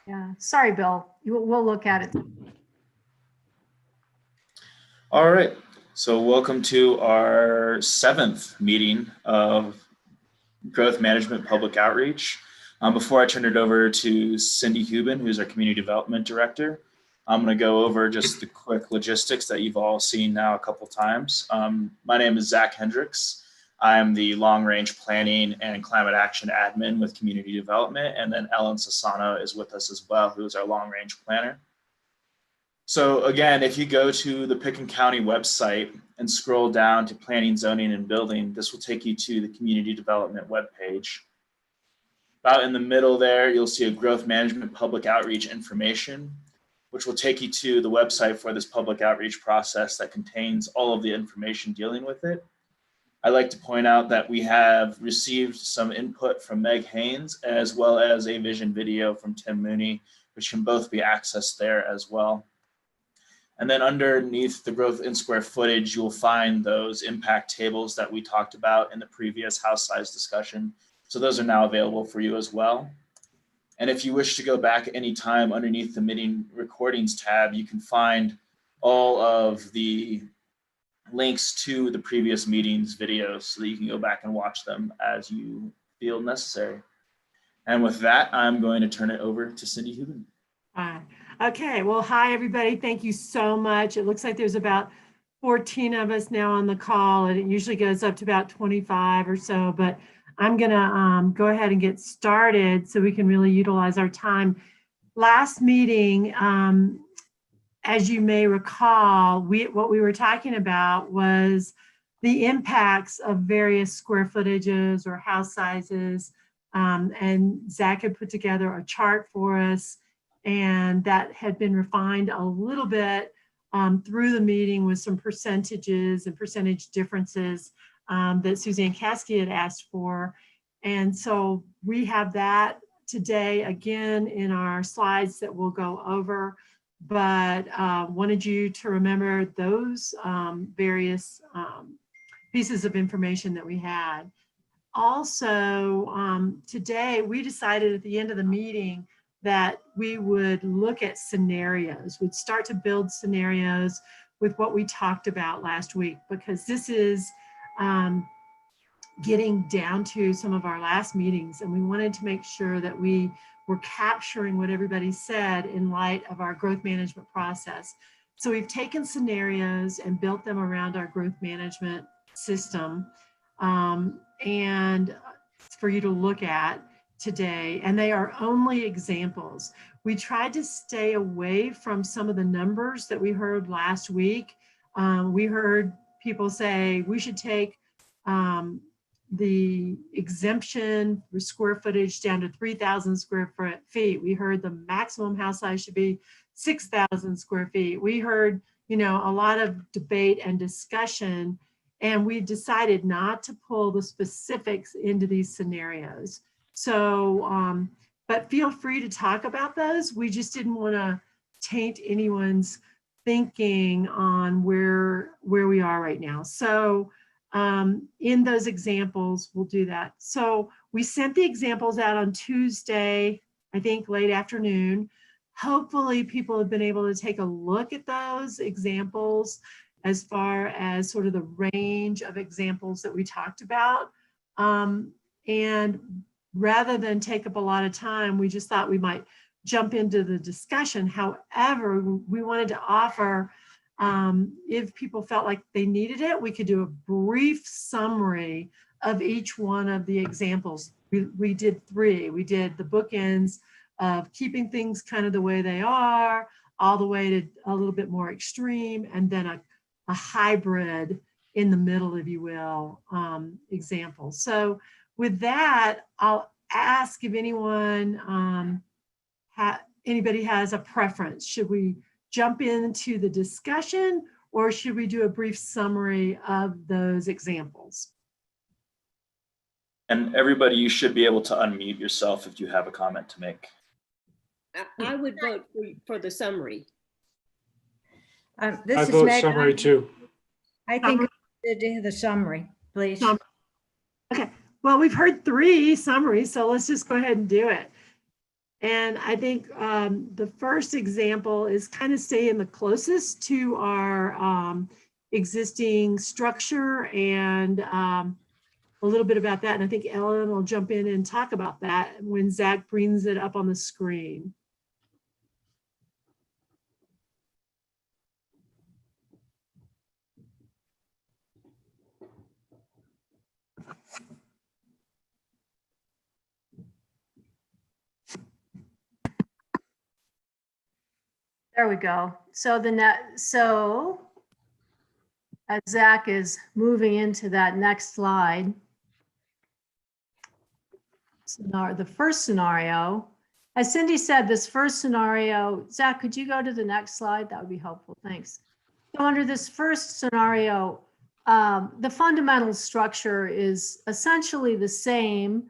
Yeah, sorry, Bill. We'll look at it. All right, so welcome to our 7th meeting of Growth Management Public Outreach. Before I turn it over to Cindy Hubin, who's our Community Development Director, I'm going to go over just the quick logistics that you've all seen now a couple times. My name is Zach Hendricks. I'm the Long Range Planning and Climate Action Admin with Community Development, and then Ellen Sassano is with us as well, who is our Long Range Planner. So again, if you go to the Pitkin County website and scroll down to Planning, Zoning, and Building, this will take you to the Community Development webpage. About in the middle there, you'll see a Growth Management Public Outreach information, which will take you to the website for this public outreach process that contains all of the information dealing with it. I'd like to point out that we have received some input from Meg Haynes, as well as a vision video from Tim Mooney, which can both be accessed there as well. And then underneath the growth in square footage, you'll find those impact tables that we talked about in the previous house size discussion. So those are now available for you as well. And if you wish to go back anytime underneath the meeting recordings tab, you can find all of the links to the previous meetings videos so that you can go back and watch them as you feel necessary. And with that, I'm going to turn it over to Cindy Hubin. Okay, well, hi, everybody. Thank you so much. It looks like there's about 14 of us now on the call, and it usually goes up to about 25 or so, but I'm gonna go ahead and get started so we can really utilize our time. Last meeting, as you may recall, what we were talking about was the impacts of various square footages or house sizes, and Zach had put together a chart for us, and that had been refined a little bit through the meeting with some percentages and percentage differences that Suzanne Caskey had asked for. And so we have that today again in our slides that we'll go over, but wanted you to remember those various pieces of information that we had. Also, today we decided at the end of the meeting that we would look at scenarios. We'd start to build scenarios with what we talked about last week, because this is getting down to some of our last meetings, and we wanted to make sure that we were capturing what everybody said in light of our growth management process. So we've taken scenarios and built them around our growth management system, and for you to look at today, and they are only examples. We tried to stay away from some of the numbers that we heard last week. We heard people say we should take the exemption for square footage down to 3,000 square feet. We heard the maximum house size should be 6,000 square feet. We heard, a lot of debate and discussion, and we decided not to pull the specifics into these scenarios. So, but feel free to talk about those. We just didn't want to taint anyone's thinking on where we are right now. So in those examples, we'll do that. So we sent the examples out on Tuesday, I think late afternoon. Hopefully people have been able to take a look at those examples as far as sort of the range of examples that we talked about. And rather than take up a lot of time, we just thought we might jump into the discussion. However, we wanted to offer, if people felt like they needed it, we could do a brief summary of each one of the examples. We did 3. We did the bookends of keeping things kind of the way they are, all the way to a little bit more extreme, and then a hybrid in the middle, if you will, example. So with that, I'll ask if anyone, anybody has a preference. Should we jump into the discussion, or should we do a brief summary of those examples? And everybody, you should be able to unmute yourself if you have a comment to make. I would vote for the summary. This I is vote Meg. summary too. I think we should do the summary, please. Okay, well, we've heard 3 summaries, so let's just go ahead and do it. And I think the first example is kind of staying the closest to our existing structure and a little bit about that. And I think Ellen will jump in and talk about that when Zach brings it up on the screen. There we go. So as Zach is moving into that next slide, the first scenario, as Cindy said, this first scenario, Zach, could you go to the next slide? That would be helpful. Thanks. So under this first scenario, the fundamental structure is essentially the same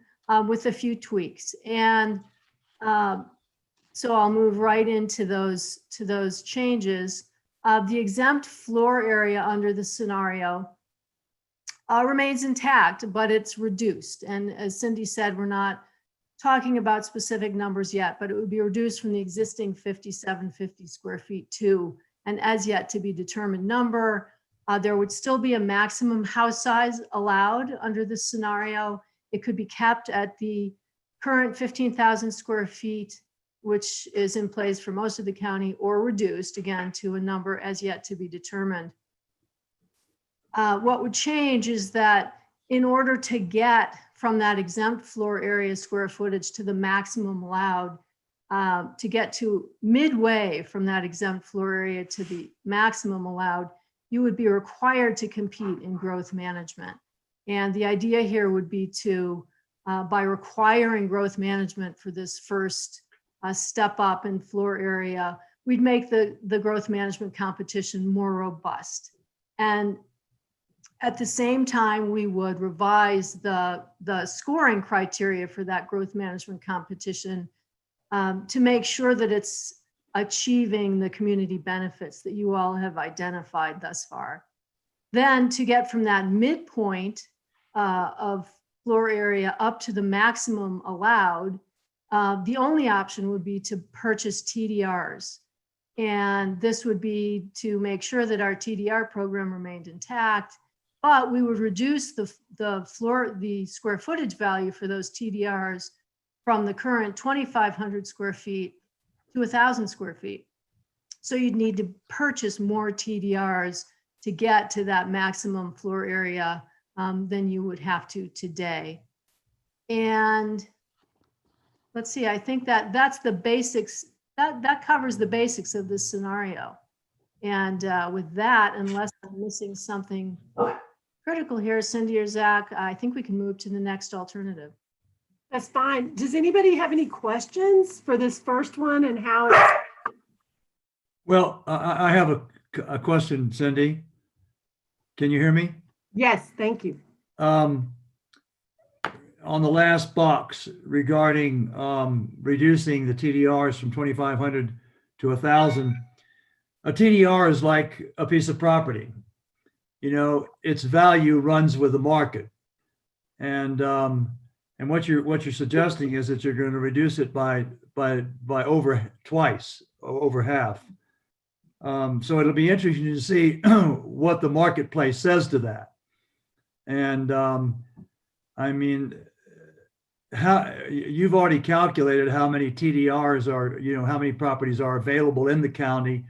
with a few tweaks. And so I'll move right into those changes. The exempt floor area under the scenario remains intact, but it's reduced. And as Cindy said, we're not talking about specific numbers yet, but it would be reduced from the existing 5,750 square feet to an as yet to be determined number. There would still be a maximum house size allowed under this scenario. It could be kept at the current 15,000 square feet, which is in place for most of the county, or reduced again to a number as yet to be determined. What would change is that in order to get from that exempt floor area square footage to the maximum allowed, to get to midway from that exempt floor area to the maximum allowed, you would be required to compete in growth management. And the idea here would be to, by requiring growth management for this first step up in floor area, we'd make the growth management competition more robust. And at the same time, we would revise the scoring criteria for that growth management competition to make sure that it's achieving the community benefits that you all have identified thus far. Then to get from that midpoint of floor area up to the maximum allowed, the only option would be to purchase TDRs. And this would be to make sure that our TDR program remained intact, but we would reduce the square footage value for those TDRs from the current 2,500 square feet to 1,000 square feet. So you'd need to purchase more TDRs to get to that maximum floor area than you would have to today. And let's see, I think that's the basics, that covers the basics of this scenario. And with that, unless I'm missing something critical here, Cindy or Zach, I think we can move to the next alternative. That's fine. Does anybody have any questions for this first one and how it's? Well, I have a question, Cindy. Can you hear me? Yes, thank you. On the last box regarding reducing the TDRs from 2,500 to 1,000, a TDR is like a piece of property. You know, its value runs with the market, and what you're suggesting is that you're going to reduce it by over twice, over half. So it'll be interesting to see what the marketplace says to that. And I mean, how you've already calculated how many TDRs are, you know, how many properties are available in the county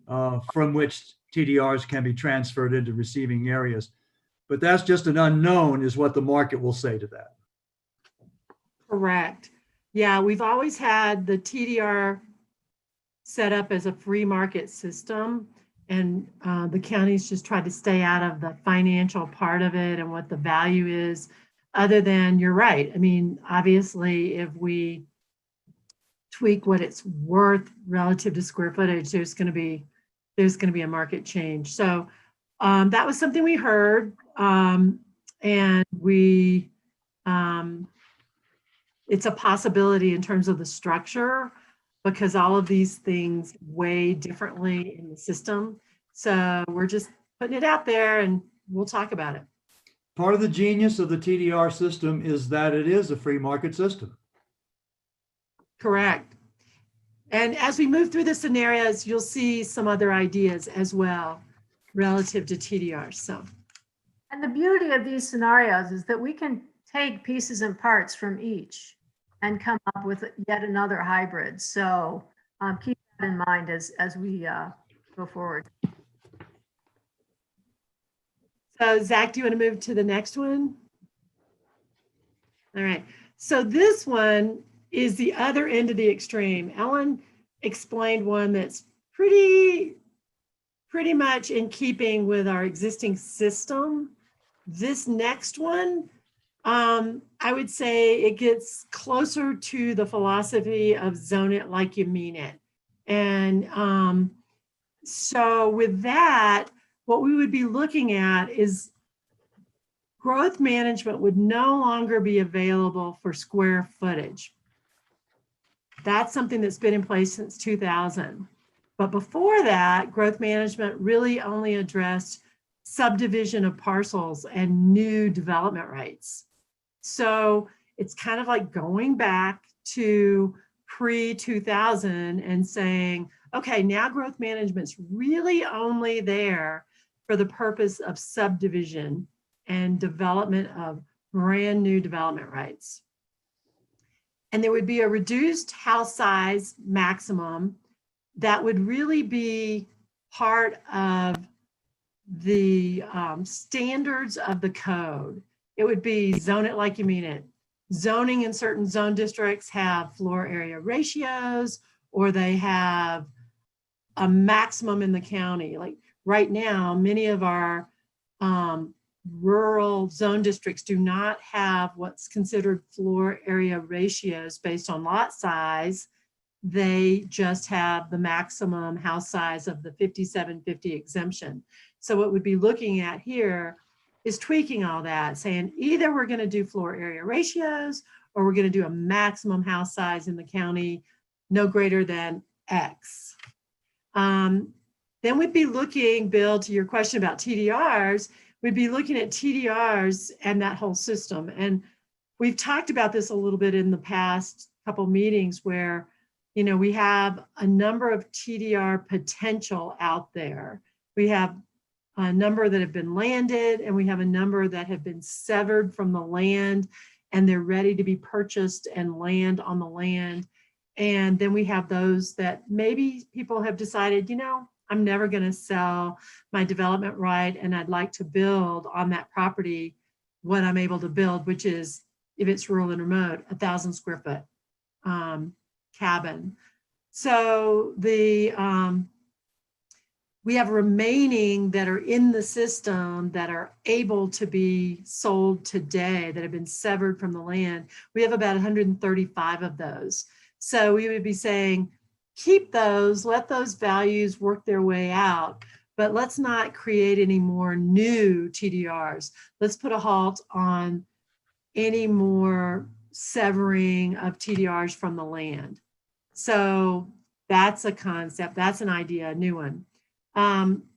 from which TDRs can be transferred into receiving areas. But that's just an unknown, is what the market will say to that. Correct. Yeah, we've always had the TDR set up as a free market system, and the county's just tried to stay out of the financial part of it and what the value is, other than, you're right. I mean, obviously, if we tweak what it's worth relative to square footage, there's going to be a market change. So that was something we heard, and we it's a possibility in terms of the structure, because all of these things weigh differently in the system. So we're just putting it out there and we'll talk about it. Part of the genius of the TDR system is that it is a free market system. Correct. And as we move through the scenarios, you'll see some other ideas as well relative to TDR. So, And the beauty of these scenarios is that we can take pieces and parts from each and come up with yet another hybrid. So keep that in mind as we go forward. so Zach, do you want to move to the next one? All right. So this one is the other end of the extreme. Ellen explained one that's pretty much in keeping with our existing system. This next one, I would say it gets closer to the philosophy of zone it like you mean it. And so with that, what we would be looking at is growth management would no longer be available for square footage. That's something that's been in place since 2000. But before that, growth management really only addressed subdivision of parcels and new development rights. So it's kind of like going back to pre-2000 and saying, okay, now growth management's really only there for the purpose of subdivision and development of brand new development rights. And there would be a reduced house size maximum that would really be part of the standards of the code. It would be zone it like you mean it. Zoning in certain zone districts have floor area ratios, or they have a maximum in the county. Like right now, many of our rural zone districts do not have what's considered floor area ratios based on lot size. They just have the maximum house size of the 5750 exemption. So what we'd be looking at here is tweaking all that, saying either we're going to do floor area ratios or we're going to do a maximum house size in the county no greater than X. Then we'd be looking, Bill, to your question about TDRs, we'd be looking at TDRs and that whole system. And we've talked about this a little bit in the past couple meetings where, you know, we have a number of TDR potential out there. We have a number that have been landed, and we have a number that have been severed from the land, and they're ready to be purchased and land on the land. And then we have those that maybe people have decided, you know, I'm never going to sell my development right, and I'd like to build on that property what I'm able to build, which is, if it's rural and remote, 1,000 square foot cabin. So the we have remaining that are in the system that are able to be sold today, that have been severed from the land. We have about 135 of those. So we would be saying, keep those, let those values work their way out, but let's not create any more new TDRs. Let's put a halt on any more severing of TDRs from the land. So that's a concept, that's an idea, a new one.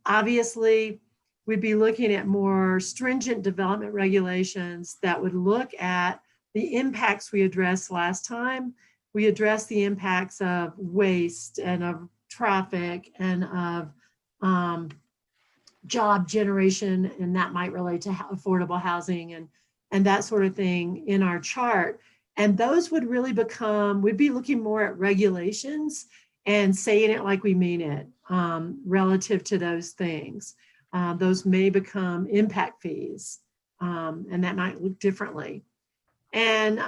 Obviously, we'd be looking at more stringent development regulations that would look at the impacts we addressed last time. We addressed the impacts of waste and of traffic and of job generation, and that might relate to affordable housing and that sort of thing in our chart. And those would really become, we'd be looking more at regulations and saying it like we mean it relative to those things. Those may become impact fees, and that might look differently. And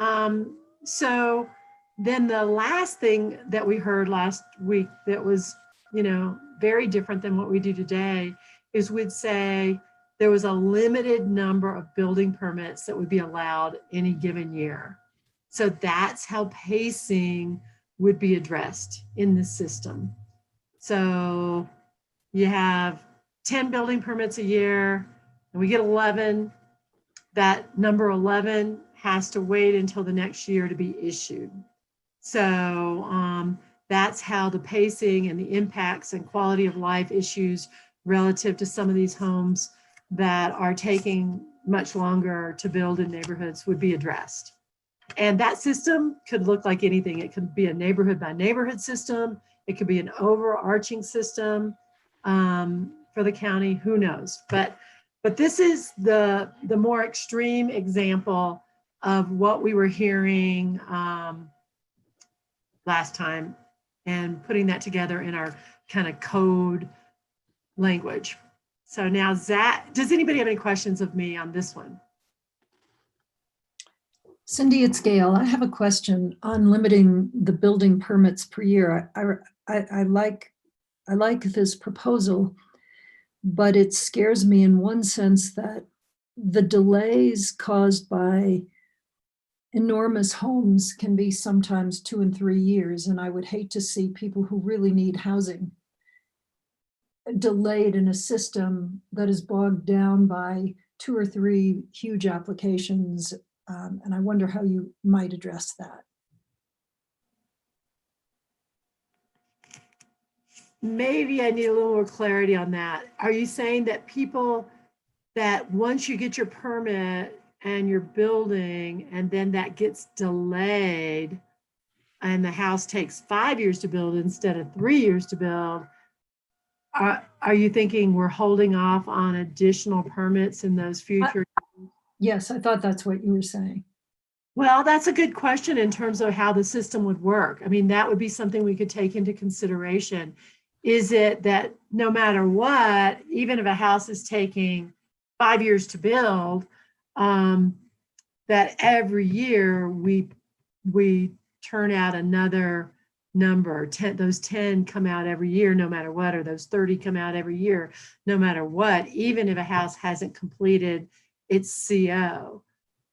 so then the last thing that we heard last week that was, you know, very different than what we do today is we'd say there was a limited number of building permits that would be allowed any given year. So that's how pacing would be addressed in this system. So you have 10 building permits a year and we get 11. That number 11 has to wait until the next year to be issued. So that's how the pacing and the impacts and quality of life issues relative to some of these homes that are taking much longer to build in neighborhoods would be addressed. And that system could look like anything. It could be a neighborhood by neighborhood system. It could be an overarching system for the county, who knows? But this is the more extreme example of what we were hearing last time and putting that together in our kind of code language. So now, Zach, does anybody have any questions of me on this one? Cindy, it's Gail. I have a question on limiting the building permits per year. I like this proposal, but it scares me in one sense that the delays caused by enormous homes can be sometimes 2 and 3 years. And I would hate to see people who really need housing delayed in a system that is bogged down by 2 or 3 huge applications. And I wonder how you might address that. Maybe I need a little more clarity on that. Are you saying that people that once you get your permit and you're building and then that gets delayed and the house takes 5 years to build instead of 3 years to build, are you thinking we're holding off on additional permits in those future? Yes, I thought that's what you were saying. Well, that's a good question in terms of how the system would work. I mean, that would be something we could take into consideration. Is it that no matter what, even if a house is taking 5 years to build, that every year we turn out another number, 10, those 10 come out every year, no matter what, or those 30 come out every year, no matter what, even if a house hasn't completed its CO.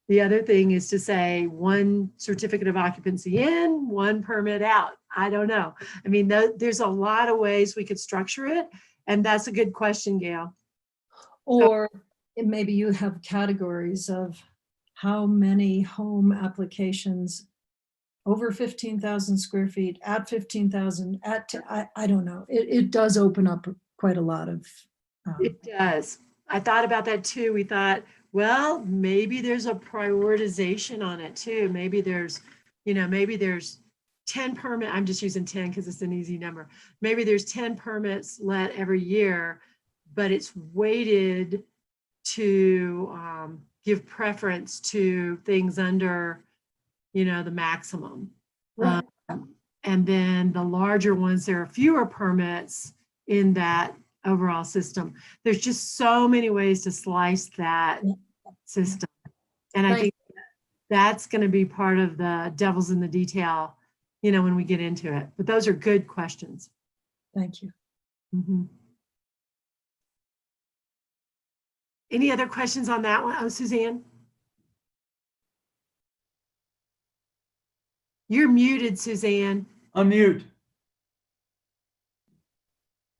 The other thing is to say 1 certificate of occupancy in, 1 permit out. I don't know. I mean, there's a lot of ways we could structure it. And that's a good question, Gail. Or maybe you have categories of how many home applications over 15,000 square feet, at 15,000, I don't know. It does open up quite a lot of. It does. I thought about that too. We thought, well, maybe there's a prioritization on it too. Maybe there's 10 permit. I'm just using 10 because it's an easy number. Maybe there's 10 permits let every year, but it's weighted to give preference to things under, the maximum. Right. And then the larger ones, there are fewer permits in that overall system. There's just so many ways to slice that system. And I think that's going to be part of the devil's in the detail, when we get into it. But those are good questions. Thank you. Mm-hmm. Any other questions on that one? Oh, Suzanne? You're muted, Suzanne. Unmute.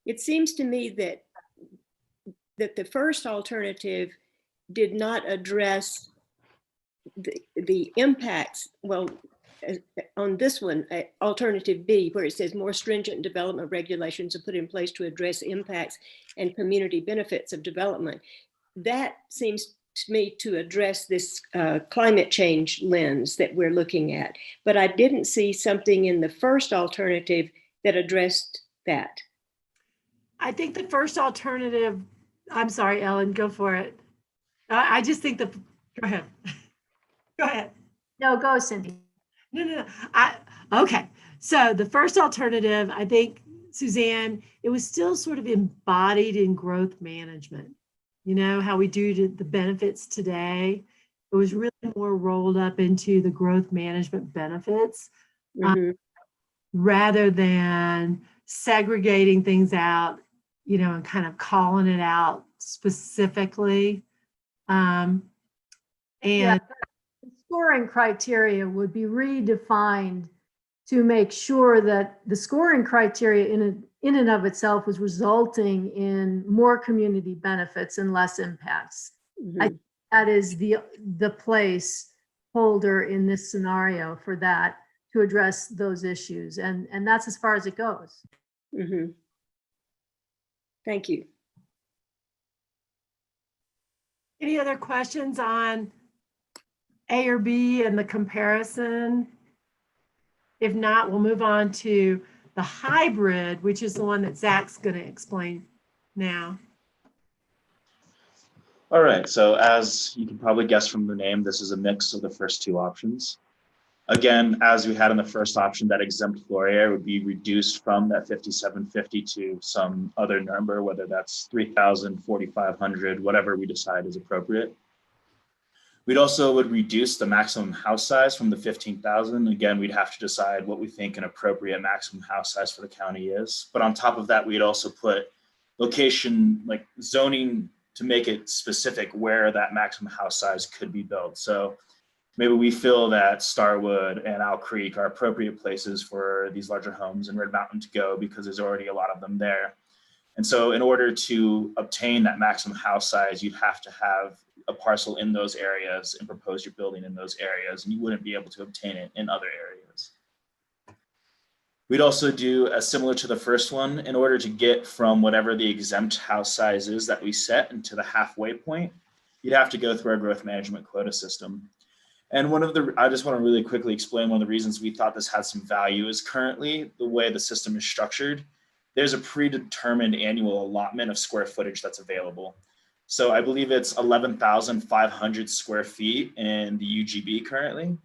It seems to me that the first alternative did not address the impacts. Well, on this one, alternative B, where it says more stringent development regulations are put in place to address impacts and community benefits of development. That seems to me to address this climate change lens that we're looking at. But I didn't see something in the first alternative that addressed that. I think the first alternative, I'm sorry, Ellen, go for it. I just think go ahead. Go ahead. No, go, Cindy. No. Okay. So the first alternative, I think, Suzanne, it was still sort of embodied in growth management. How we do the benefits today. It was really more rolled up into the growth management benefits rather than segregating things out, and kind of calling it out specifically. And the scoring criteria would be redefined to make sure that the scoring criteria in and of itself was resulting in more community benefits and less impacts. I think that is the place holder in this scenario for that, to address those issues. And that's as far as it goes. Thank you. Any other questions on A or B and the comparison? If not, we'll move on to the hybrid, which is the one that Zach's going to explain now. All right, so as you can probably guess from the name, this is a mix of the first two options. Again, as we had in the first option, that exempt floor area would be reduced from that 5,750 to some other number, whether that's 3,000, 4,500, whatever we decide is appropriate. We'd also would reduce the maximum house size from the 15,000. Again, we'd have to decide what we think an appropriate maximum house size for the county is. But on top of that, we'd also put location, like zoning, to make it specific where that maximum house size could be built. So maybe we feel that Starwood and Owl Creek are appropriate places for these larger homes and Red Mountain to go because there's already a lot of them there. And so in order to obtain that maximum house size, you'd have to have a parcel in those areas and propose your building in those areas, and you wouldn't be able to obtain it in other areas. We'd also do as similar to the first one. In order to get from whatever the exempt house size is that we set into the halfway point, you'd have to go through our growth management quota system. And I just want to really quickly explain one of the reasons we thought this had some value is currently the way the system is structured, there's a predetermined annual allotment of square footage that's available. So I believe it's 11,500 square feet in the UGB currently.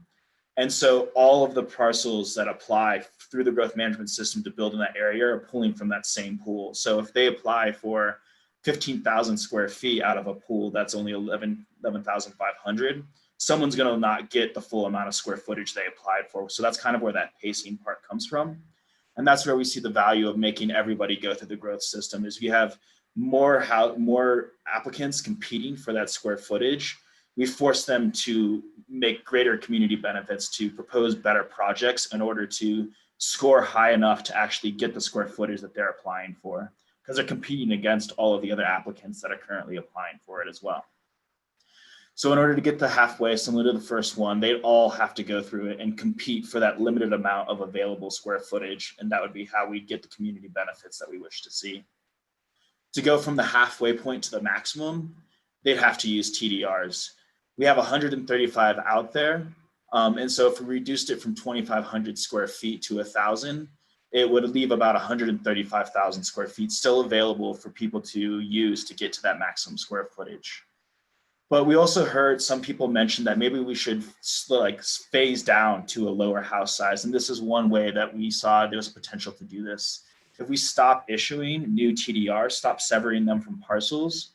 And so all of the parcels that apply through the growth management system to build in that area are pulling from that same pool. So if they apply for 15,000 square feet out of a pool that's only 11,500, someone's going to not get the full amount of square footage they applied for. So that's kind of where that pacing part comes from. And that's where we see the value of making everybody go through the growth system is we have more applicants competing for that square footage. We force them to make greater community benefits, to propose better projects in order to score high enough to actually get the square footage that they're applying for, because they're competing against all of the other applicants that are currently applying for it as well. So in order to get to halfway, similar to the first one, they all have to go through it and compete for that limited amount of available square footage. And that would be how we get the community benefits that we wish to see. To go from the halfway point to the maximum, they'd have to use TDRs. We have 135 out there. And so if we reduced it from 2,500 square feet to 1,000, it would leave about 135,000 square feet still available for people to use to get to that maximum square footage. But we also heard some people mention that maybe we should phase down to a lower house size. And this is one way that we saw there was potential to do this. If we stop issuing new TDRs, stop severing them from parcels,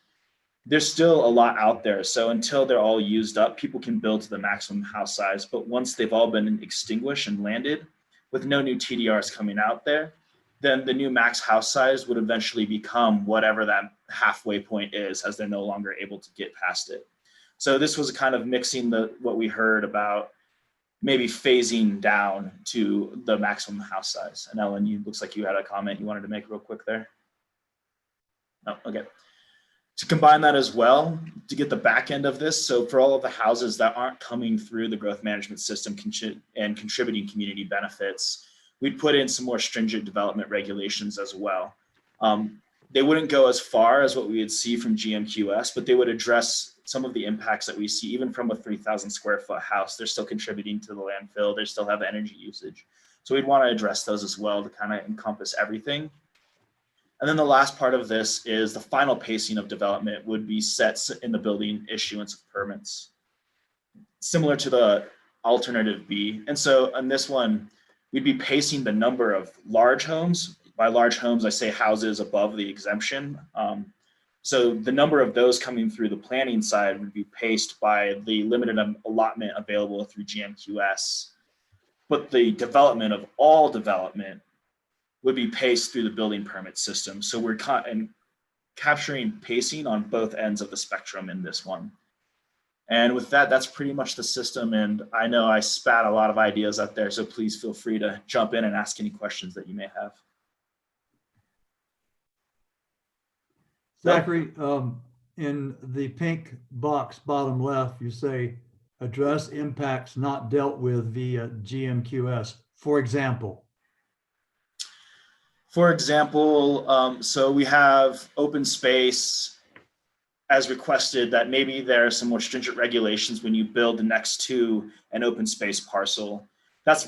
there's still a lot out there. So until they're all used up, people can build to the maximum house size. But once they've all been extinguished and landed with no new TDRs coming out there, then the new max house size would eventually become whatever that halfway point is, as they're no longer able to get past it. So this was kind of mixing what we heard about maybe phasing down to the maximum house size. And Ellen, you looks like you had a comment you wanted to make real quick there. No, okay. To combine that as well, to get the back end of this, so for all of the houses that aren't coming through the growth management system and contributing community benefits, we'd put in some more stringent development regulations as well. They wouldn't go as far as what we would see from GMQS, but they would address some of the impacts that we see even from a 3,000 square foot house. They're still contributing to the landfill. They still have energy usage. So we'd want to address those as well to kind of encompass everything. And then the last part of this is the final pacing of development would be set in the building issuance of permits, similar to the alternative B. And so on this one, we'd be pacing the number of large homes. By large homes, I say houses above the exemption. So the number of those coming through the planning side would be paced by the limited allotment available through GMQS. But the development of all development would be paced through the building permit system. So we're capturing pacing on both ends of the spectrum in this one. And with that, that's pretty much the system. And I know I spat a lot of ideas out there, so please feel free to jump in and ask any questions that you may have. Zachary, in the pink box bottom left, you say address impacts not dealt with via GMQS, for example. For example, so we have open space as requested, that maybe there are some more stringent regulations when you build next to an open space parcel. That's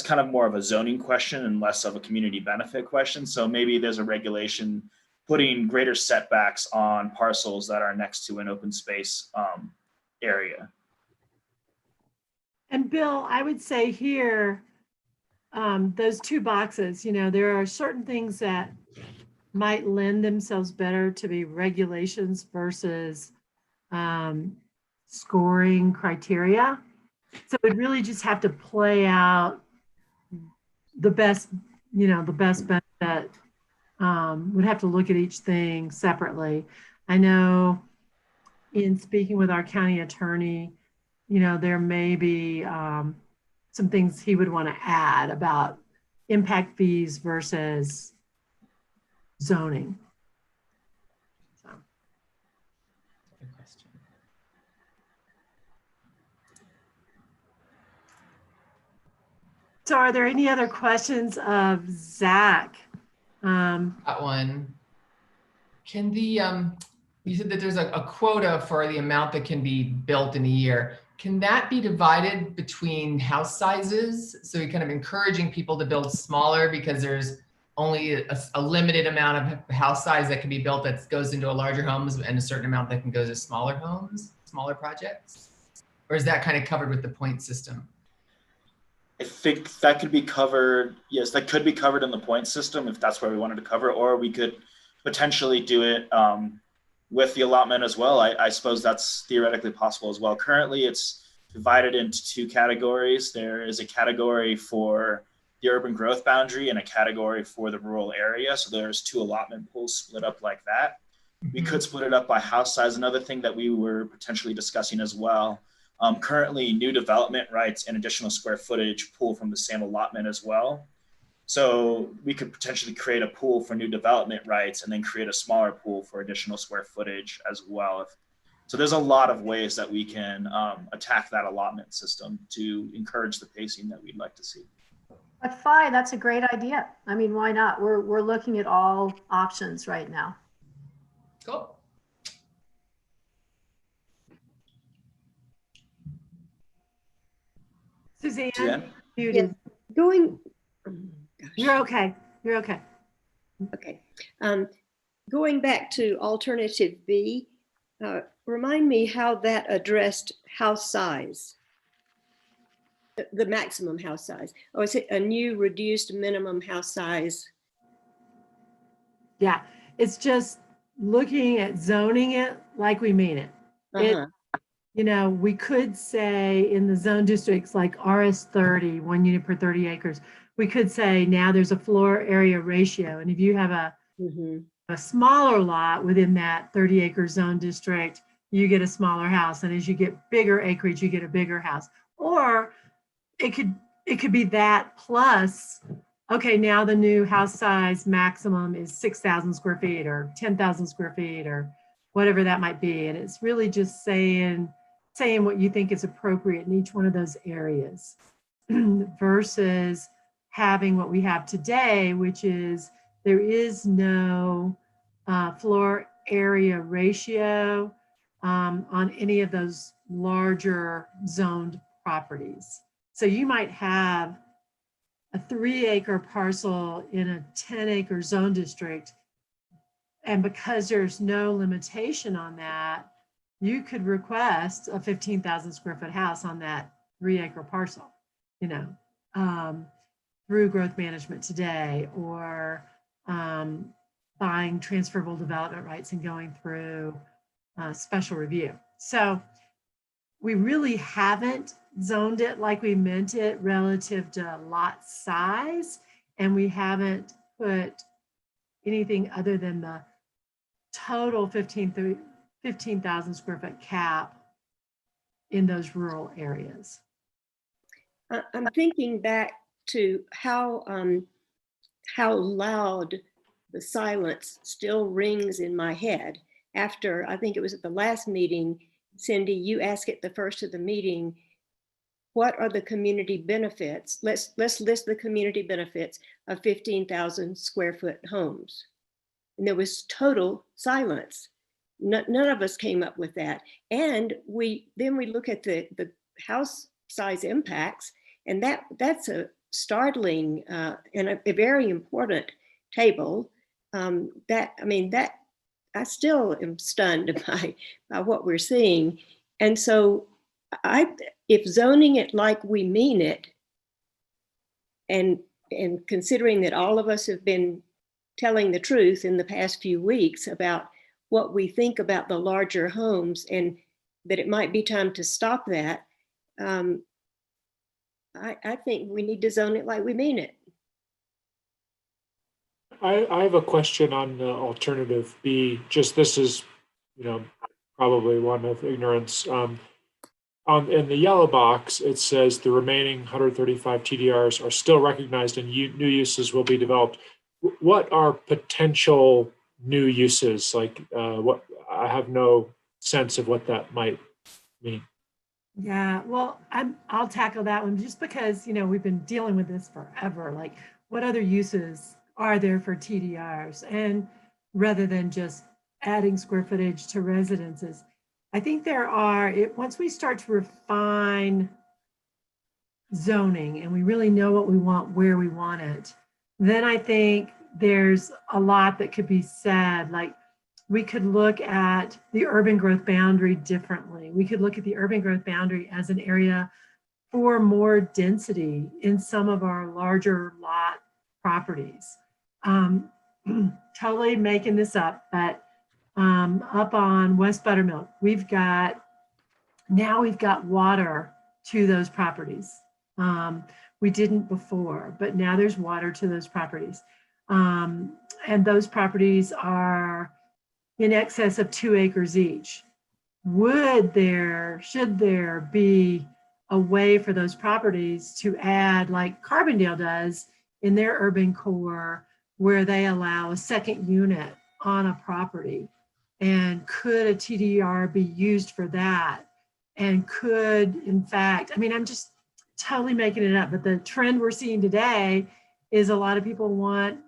kind of more of a zoning question and less of a community benefit question. So maybe there's a regulation putting greater setbacks on parcels that are next to an open space area. And Bill, I would say here, those two boxes, there are certain things that might lend themselves better to be regulations versus scoring criteria. So we'd really just have to play out the best benefit. We'd have to look at each thing separately. I know in speaking with our county attorney, there may be some things he would want to add about impact fees versus zoning. Good question. So are there any other questions of Zach? That one. Can the, you said that there's a quota for the amount that can be built in a year. Can that be divided between house sizes? So you're kind of encouraging people to build smaller because there's only a limited amount of house size that can be built that goes into a larger homes and a certain amount that can go to smaller homes, smaller projects? Or is that kind of covered with the point system? I think that could be covered. Yes, that could be covered in the point system if that's where we wanted to cover, or we could potentially do it with the allotment as well. I suppose that's theoretically possible as well. Currently, it's divided into two categories. There is a category for the urban growth boundary and a category for the rural area. So there's two allotment pools split up like that. We could split it up by house size. Another thing that we were potentially discussing as well. Currently, new development rights and additional square footage pull from the same allotment as well. So we could potentially create a pool for new development rights and then create a smaller pool for additional square footage as well. So there's a lot of ways that we can attack that allotment system to encourage the pacing that we'd like to see. But Fi, that's a great idea. I mean, why not? We're looking at all options right now. Cool. Suzanne, muted. Going, oh gosh. You're okay. You're okay. Okay. Going back to alternative B, remind me how that addressed house size, the maximum house size. Oh, is it a new reduced minimum house size? Yeah, it's just looking at zoning it like we mean it. We could say in the zone districts like RS30, 1 unit per 30 acres, we could say now there's a floor area ratio. And if you have a smaller lot within that 30 acre zone district, you get a smaller house. And as you get bigger acreage, you get a bigger house. Or it could be that plus, okay, now the new house size maximum is 6,000 square feet or 10,000 square feet or whatever that might be. And it's really just saying what you think is appropriate in each one of those areas versus having what we have today, which is there is no floor area ratio on any of those larger zoned properties. So you might have a 3 acre parcel in a 10 acre zone district. And because there's no limitation on that, you could request a 15,000 square foot house on that 3 acre parcel, through growth management today, or buying transferable development rights and going through special review. So we really haven't zoned it like we meant it relative to lot size, and we haven't put anything other than the total 15,000 square foot cap in those rural areas. I'm thinking back to how loud the silence still rings in my head after, I think it was at the last meeting, Cindy, you asked at the first of the meeting, what are the community benefits? Let's list the community benefits of 15,000 square foot homes. And there was total silence. None of us came up with that. And then we look at the house size impacts, and that's a startling and a very important table. I still am stunned by what we're seeing. And so if zoning it like we mean it, and considering that all of us have been telling the truth in the past few weeks about what we think about the larger homes, and that it might be time to stop that, I think we need to zone it like we mean it. I have a question on the alternative B. Just this is, probably one of ignorance. In the yellow box, it says the remaining 135 TDRs are still recognized and new uses will be developed. What are potential new uses? Like what? I have no sense of what that might mean. Yeah, well, I'll tackle that one just because, we've been dealing with this forever. Like, what other uses are there for TDRs? And rather than just adding square footage to residences, I think there are, once we start to refine zoning and we really know what we want, where we want it, then I think there's a lot that could be said. Like, we could look at the urban growth boundary differently. We could look at the urban growth boundary as an area for more density in some of our larger lot properties. Totally making this up, but up on West Buttermilk, we've got water to those properties. We didn't before, but now there's water to those properties. And those properties are in excess of 2 acres each. Should there be a way for those properties to add, like Carbondale does in their urban core, where they allow a second unit on a property? And could a TDR be used for that? And could, in fact, I'm just totally making it up, but the trend we're seeing today is a lot of people want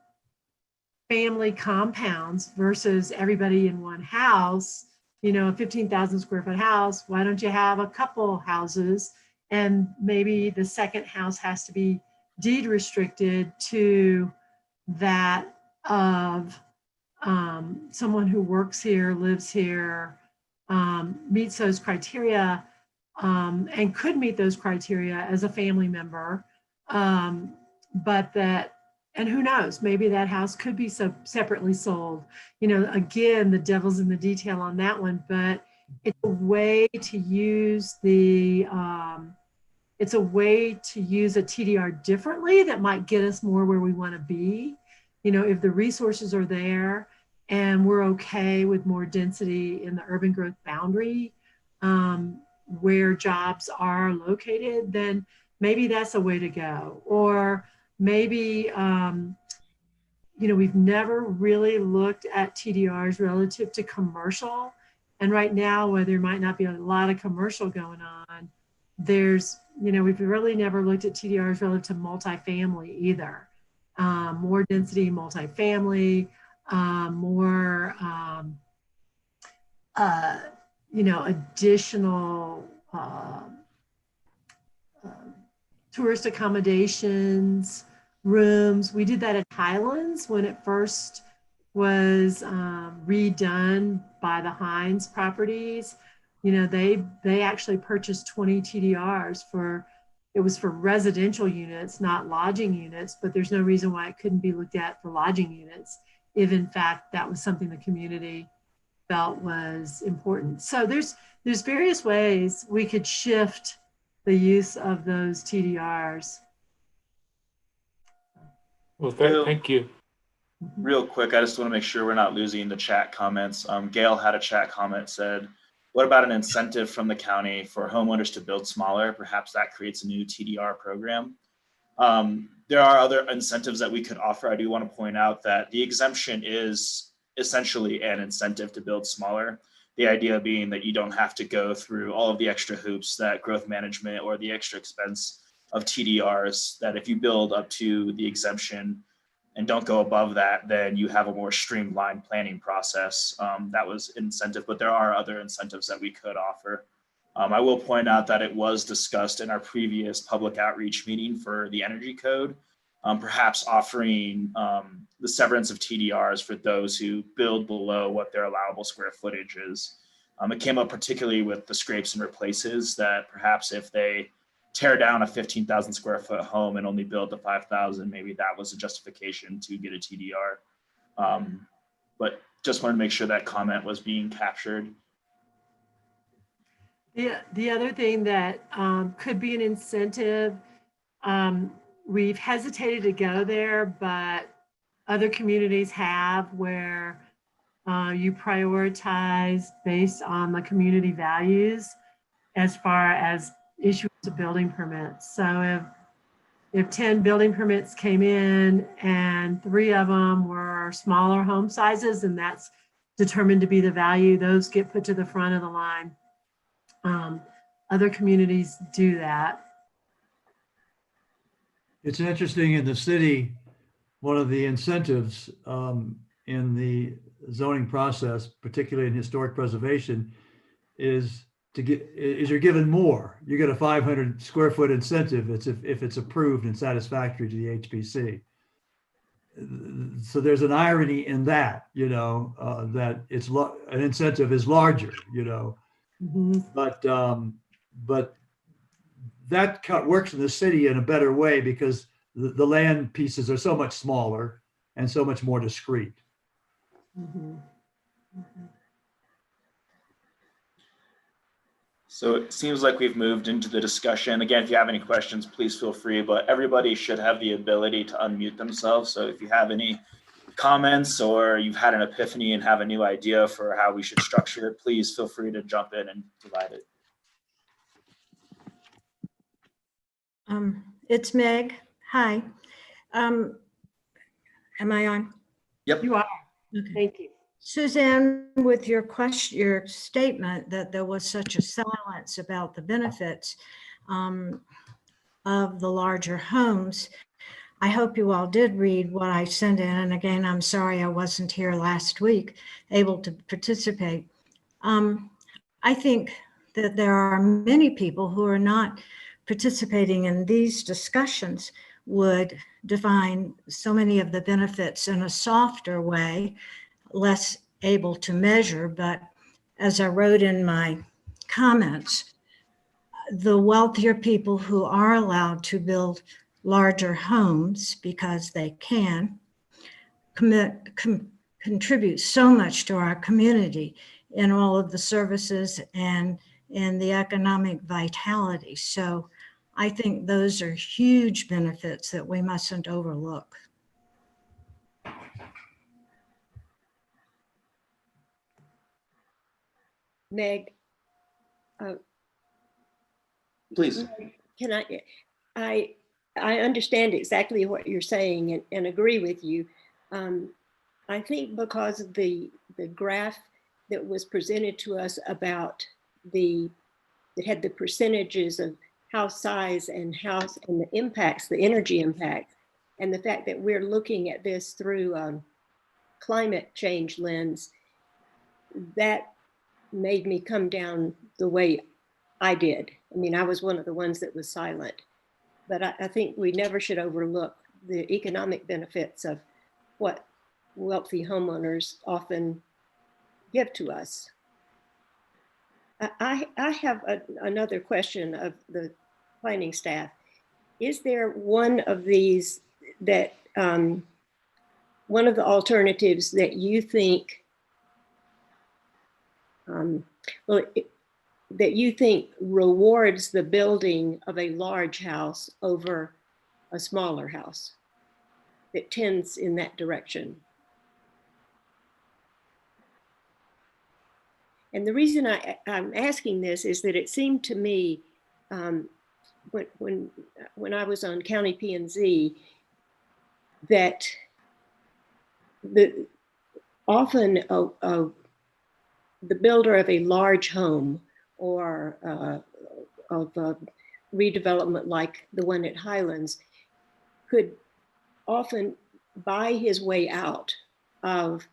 family compounds versus everybody in one house. A 15,000 square foot house, why don't you have a couple houses? And maybe the second house has to be deed restricted to that of someone who works here, lives here, meets those criteria, and could meet those criteria as a family member. And who knows, maybe that house could be separately sold. Again, the devil's in the detail on that one, but it's a way to use a TDR differently that might get us more where we want to be. If the resources are there and we're okay with more density in the urban growth boundary where jobs are located, then maybe that's a way to go. Or maybe, we've never really looked at TDRs relative to commercial. And right now, where there might not be a lot of commercial going on, we've really never looked at TDRs relative to multifamily either. More density, multifamily, more, additional tourist accommodations, rooms. We did that at Highlands when it first was redone by the Hines properties. They actually purchased 20 TDRs for residential units, not lodging units, but there's no reason why it couldn't be looked at for lodging units if in fact that was something the community felt was important. So there's various ways we could shift the use of those TDRs. Well, thank you. Real quick, I just want to make sure we're not losing the chat comments. Gail had a chat comment, said, what about an incentive from the county for homeowners to build smaller? Perhaps that creates a new TDR program. There are other incentives that we could offer. I do want to point out that the exemption is essentially an incentive to build smaller. The idea being that you don't have to go through all of the extra hoops that growth management or the extra expense of TDRs, that if you build up to the exemption and don't go above that, then you have a more streamlined planning process. That was incentive, but there are other incentives that we could offer. I will point out that it was discussed in our previous public outreach meeting for the energy code, perhaps offering the severance of TDRs for those who build below what their allowable square footage is. It came up particularly with the scrapes and replaces, that perhaps if they tear down a 15,000 square foot home and only build to 5,000, maybe that was a justification to get a TDR. But just wanted to make sure that comment was being captured. The other thing that could be an incentive, we've hesitated to go there, but other communities have, where you prioritize based on the community values as far as issuance of building permits. So if 10 building permits came in and 3 of them were smaller home sizes, and that's determined to be the value, those get put to the front of the line. Other communities do that. It's interesting, in the city, one of the incentives in the zoning process, particularly in historic preservation, is you're given more. You get a 500 square foot incentive if it's approved and satisfactory to the HPC. So there's an irony in that, that an incentive is larger, Mm-hmm. but that works in the city in a better way, because the land pieces are so much smaller and so much more discrete. Mm-hmm. Mm-hmm. So it seems like we've moved into the discussion. Again, if you have any questions, please feel free, but everybody should have the ability to unmute themselves. So if you have any comments, or you've had an epiphany and have a new idea for how we should structure it, please feel free to jump in and provide it. It's Meg. Hi. Am I on? Yep. You are. Okay. Thank you. Suzanne, with your question, your statement that there was such a silence about the benefits of the larger homes, I hope you all did read what I sent in. And again, I'm sorry I wasn't here last week able to participate. I think that there are many people who are not participating in these discussions would define so many of the benefits in a softer way, less able to measure. But as I wrote in my comments, the wealthier people who are allowed to build larger homes because they can contribute so much to our community in all of the services and in the economic vitality. So I think those are huge benefits that we mustn't overlook. Meg, Please. can I understand exactly what you're saying and agree with you. I think because of the graph that was presented to us about that had the percentages of house size and the impacts, the energy impact, and the fact that we're looking at this through climate change lens, that made me come down the way I did. I mean, I was one of the ones that was silent, but I think we never should overlook the economic benefits of what wealthy homeowners often give to us. I have another question of the planning staff. Is there one of these that, one of the alternatives that you think, that you think rewards the building of a large house over a smaller house, that tends in that direction? And the reason I'm asking this is that it seemed to me when I was on County P&Z that often the builder of a large home or of a redevelopment like the one at Highlands could often buy his way out of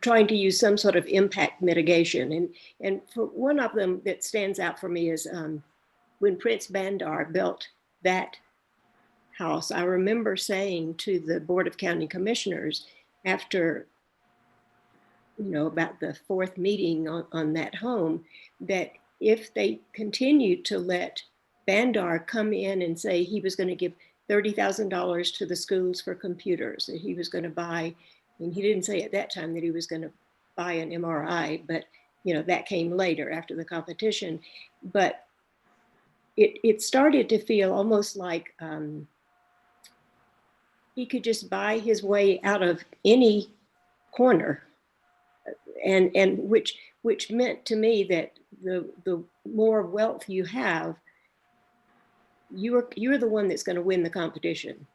trying to use some sort of impact mitigation. And for one of them that stands out for me is when Prince Bandar built that house, I remember saying to the Board of County Commissioners after, about the fourth meeting on that home, that if they continued to let Bandar come in and say he was going to give $30,000 to the schools for computers, that he was going to buy, and he didn't say at that time that he was going to buy an MRI, but that came later after the competition. But it started to feel almost like he could just buy his way out of any corner, and which meant to me that the more wealth you have, you're the one that's going to win the competition.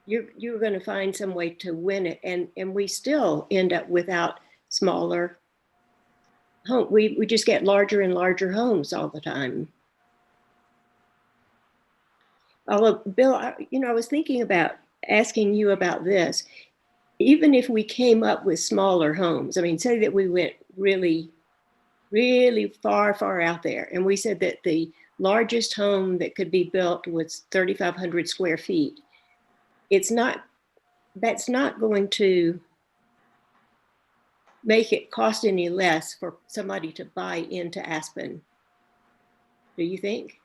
You're going to find some way to win it, and we still end up without smaller home. We just get larger and larger homes all the time. Although, Bill, I was thinking about asking you about this. Even if we came up with smaller homes, I mean, say that we went really, really far out there, and we said that the largest home that could be built was 3,500 square feet. That's not going to make it cost any less for somebody to buy into Aspen. Do you think?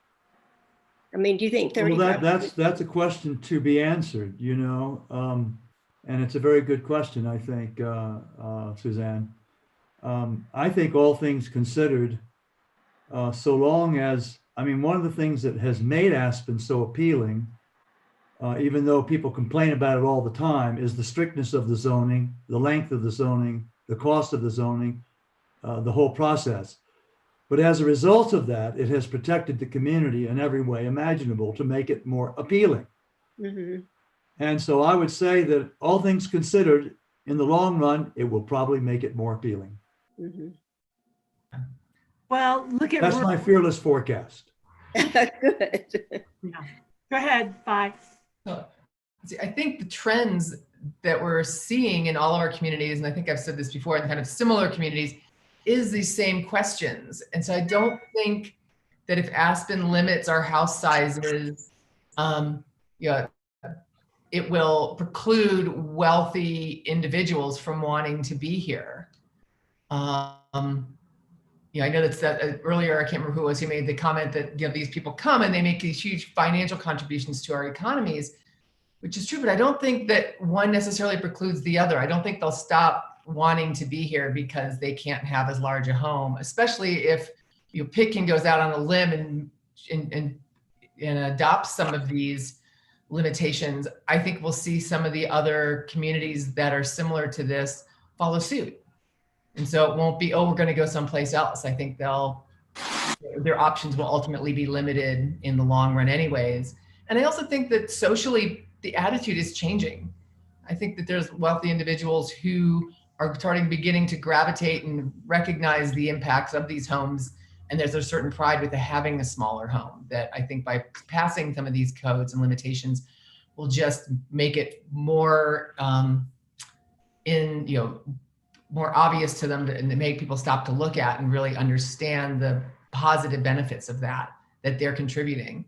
I mean, do you think 35? Well, that's a question to be answered, and it's a very good question, I think, Suzanne. I think all things considered, so long as, one of the things that has made Aspen so appealing, even though people complain about it all the time, is the strictness of the zoning, the length of the zoning, the cost of the zoning, the whole process. But as a result of that, it has protected the community in every way imaginable to make it more appealing. Mm-hmm. And so I would say that all things considered, in the long run, it will probably make it more appealing. Mm-hmm. Well, look at. That's my fearless forecast. Good. Yeah. Go ahead, bye. I think the trends that we're seeing in all of our communities, and I think I've said this before, in kind of similar communities, is these same questions. And so I don't think that if Aspen limits our house sizes, it will preclude wealthy individuals from wanting to be here. I know that earlier, I can't remember who it was who made the comment that these people come and they make these huge financial contributions to our economies, which is true, but I don't think that one necessarily precludes the other. I don't think they'll stop wanting to be here because they can't have as large a home, especially if Pitkin goes out on a limb and adopts some of these limitations. I think we'll see some of the other communities that are similar to this follow suit. And so it won't be, we're going to go someplace else. I think their options will ultimately be limited in the long run anyways. And I also think that socially, the attitude is changing. I think that there's wealthy individuals who are beginning to gravitate and recognize the impacts of these homes. And there's a certain pride with having a smaller home that I think by passing some of these codes and limitations will just make it more more obvious to them and make people stop to look at and really understand the positive benefits of that they're contributing.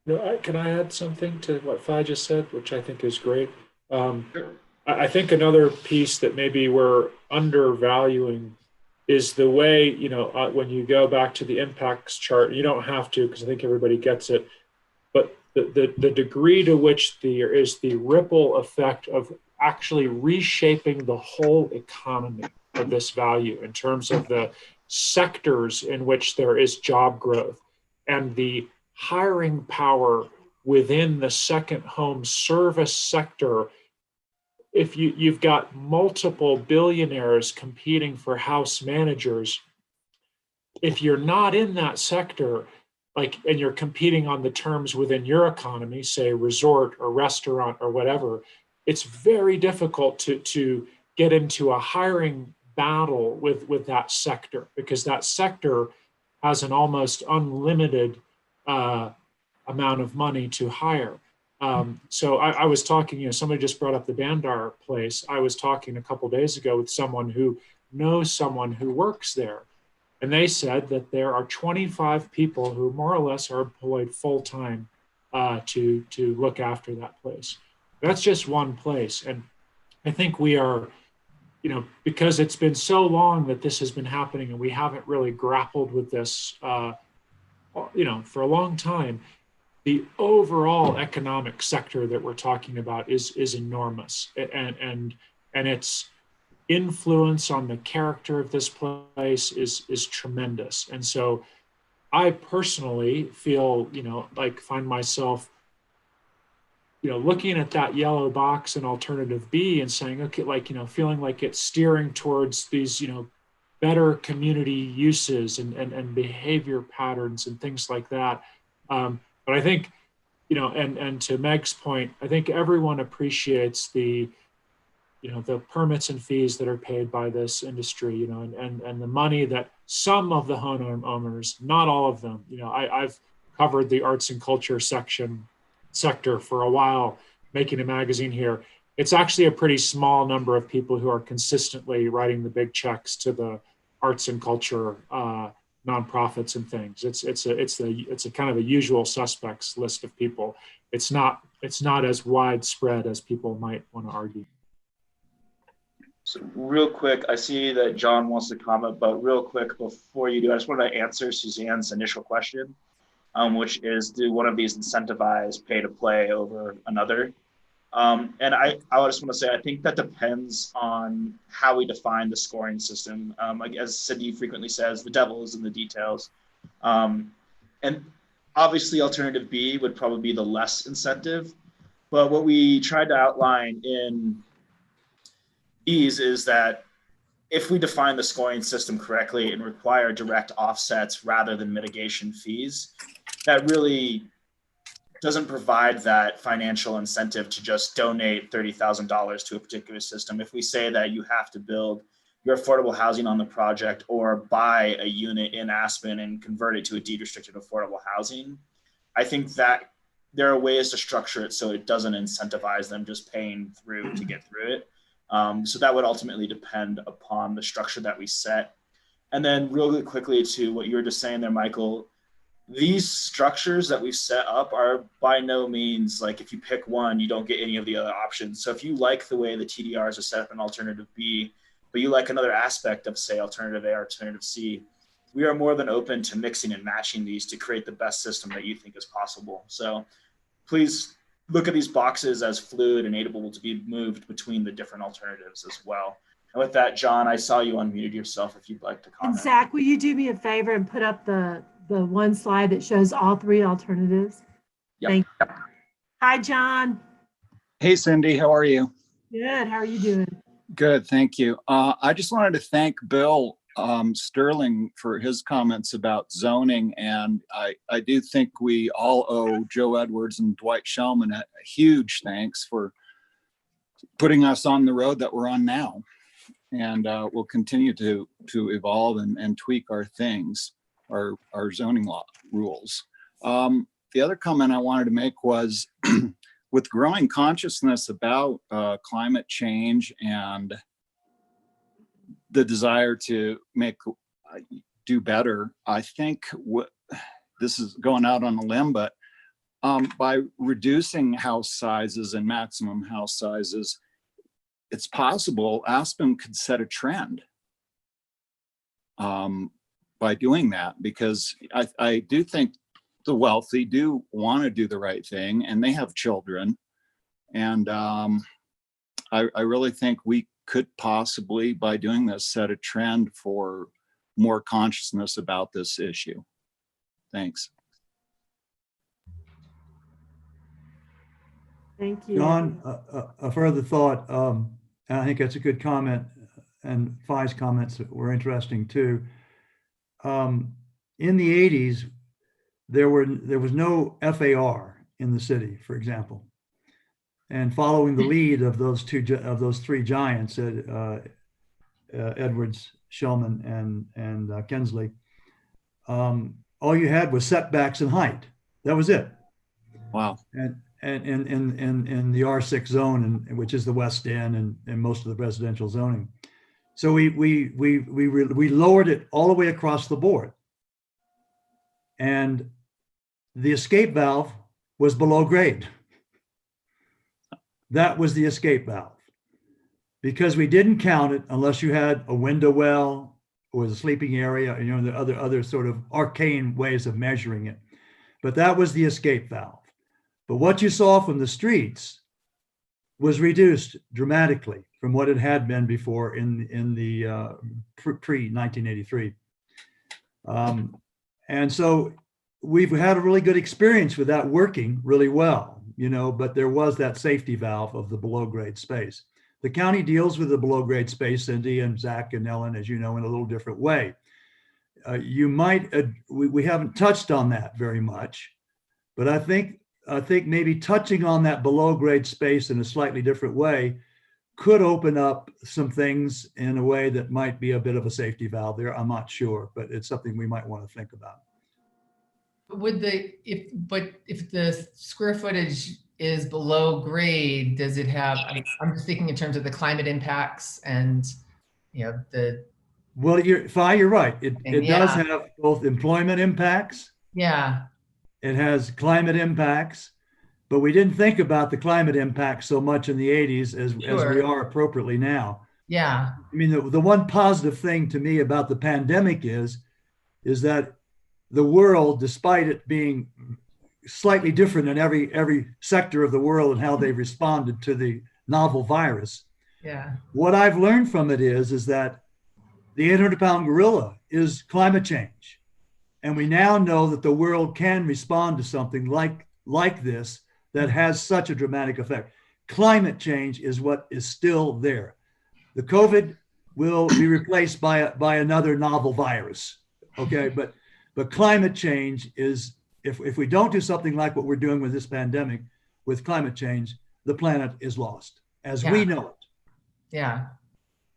Can I add something to what Fi just said, which I think is great? I think another piece that maybe we're undervaluing is the way, when you go back to the impacts chart, you don't have to, because I think everybody gets it, but the degree to which there is the ripple effect of actually reshaping the whole economy of this value in terms of the sectors in which there is job growth and the hiring power within the second home service sector. If you've got multiple billionaires competing for house managers, if you're not in that sector, and you're competing on the terms within your economy, say resort or restaurant or whatever, it's very difficult to get into a hiring battle with that sector, because that sector has an almost unlimited amount of money to hire. So I was talking, somebody just brought up the Bandar place. I was talking a couple days ago with someone who knows someone who works there. And they said that there are 25 people who more or less are employed full-time to look after that place. That's just one place. And I think we are, because it's been so long that this has been happening and we haven't really grappled with this, for a long time, the overall economic sector that we're talking about is enormous. And its influence on the character of this place is tremendous. And so I personally feel, find myself, looking at that yellow box in alternative B and saying, okay, feeling like it's steering towards these, better community uses and behavior patterns and things like that. But I think, and to Meg's point, I think everyone appreciates the permits and fees that are paid by this industry, and the money that some of the homeowners, not all of them, I've covered the arts and culture sector for a while, making a magazine here. It's actually a pretty small number of people who are consistently writing the big checks to the arts and culture nonprofits and things. It's a kind of a usual suspects list of people. It's not as widespread as people might want to argue. So real quick, I see that John wants to comment, but real quick before you do, I just want to answer Suzanne's initial question, which is, do one of these incentivize pay to play over another? And I just want to say, I think that depends on how we define the scoring system. Like as Cindy frequently says, the devil is in the details. And obviously alternative B would probably be the less incentive, but what we tried to outline in E's is that if we define the scoring system correctly and require direct offsets rather than mitigation fees, that really doesn't provide that financial incentive to just donate $30,000 to a particular system. If we say that you have to build your affordable housing on the project or buy a unit in Aspen and convert it to a deed restricted affordable housing, I think that there are ways to structure it so it doesn't incentivize them just paying through to get through it. So that would ultimately depend upon the structure that we set. And then really quickly to what you were just saying there, Michael, these structures that we've set up are by no means like if you pick one, you don't get any of the other options. So if you like the way the TDRs are set up in alternative B, but you like another aspect of say alternative A or alternative C, we are more than open to mixing and matching these to create the best system that you think is possible. So please look at these boxes as fluid and able to be moved between the different alternatives as well. And with that, John, I saw you unmuted yourself if you'd like to comment. And Zach, will you do me a favor and put up the one slide that shows all three alternatives? Yep. Thank you. Hi, John. Hey, Cindy, how are you? Good. How are you doing? Good, thank you. I just wanted to thank Bill Sterling for his comments about zoning, and I do think we all owe Joe Edwards and Dwight Shellman a huge thanks for putting us on the road that we're on now, and we'll continue to evolve and tweak our things, our zoning law rules. The other comment I wanted to make was with growing consciousness about climate change and the desire to do better, I think this is going out on a limb, but by reducing house sizes and maximum house sizes, it's possible Aspen could set a trend by doing that, because I do think the wealthy do want to do the right thing and they have children. And I really think we could possibly, by doing this, set a trend for more consciousness about this issue. Thanks. Thank you. John, a further thought, and I think that's a good comment, and Phi's comments were interesting too. In the 80s, there was no FAR in the city, for example. And following the lead of those three giants, Edwards, Shellman, and Kensley, all you had was setbacks in height. That was it. Wow. And in the R6 zone, which is the West End and most of the residential zoning. So we lowered it all the way across the board. And the escape valve was below grade. That was the escape valve. Because we didn't count it unless you had a window well or the sleeping area, you know, the other sort of arcane ways of measuring it. But that was the escape valve. But what you saw from the streets was reduced dramatically from what it had been before in the pre-1983. And so we've had a really good experience with that working really well, you know, but there was that safety valve of the below grade space. The county deals with the below grade space, Cindy and Zach and Ellen, as you know, in a little different way. We haven't touched on that very much, but I think maybe touching on that below grade space in a slightly different way could open up some things in a way that might be a bit of a safety valve there. I'm not sure, but it's something we might want to think about. If the square footage is below grade, does it have, I'm just thinking in terms of the climate impacts and, you know, Well, you're right. It Yeah. does have both employment impacts. Yeah. It has climate impacts, but we didn't think about the climate impacts so much in the 80s as we are appropriately now. Yeah. I mean, the one positive thing to me about the pandemic is that the world, despite it being slightly different in every sector of the world and how they responded to the novel virus. Yeah. What I've learned from it is that the 800-pound gorilla is climate change. And we now know that the world can respond to something like this that has such a dramatic effect. Climate change is what is still there. The COVID will be replaced by another novel virus. Okay, but climate change is, if we don't do something like what we're doing with this pandemic, with climate change, the planet is lost as we know it. Yeah.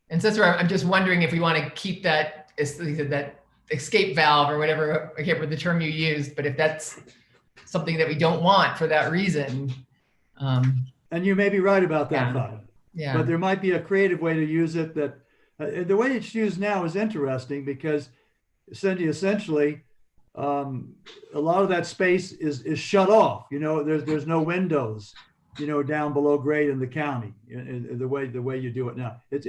And so that's where I'm just wondering if we want to keep that, that escape valve or whatever, I can't remember the term you used, but if that's something that we don't want for that reason. And you may be right about that, Bob. Yeah. But there might be a creative way to use it that the way it's used now is interesting because, Cindy, essentially, a lot of that space is shut off. You know, there's no windows, you know, down below grade in the county. In the way you do it now, it's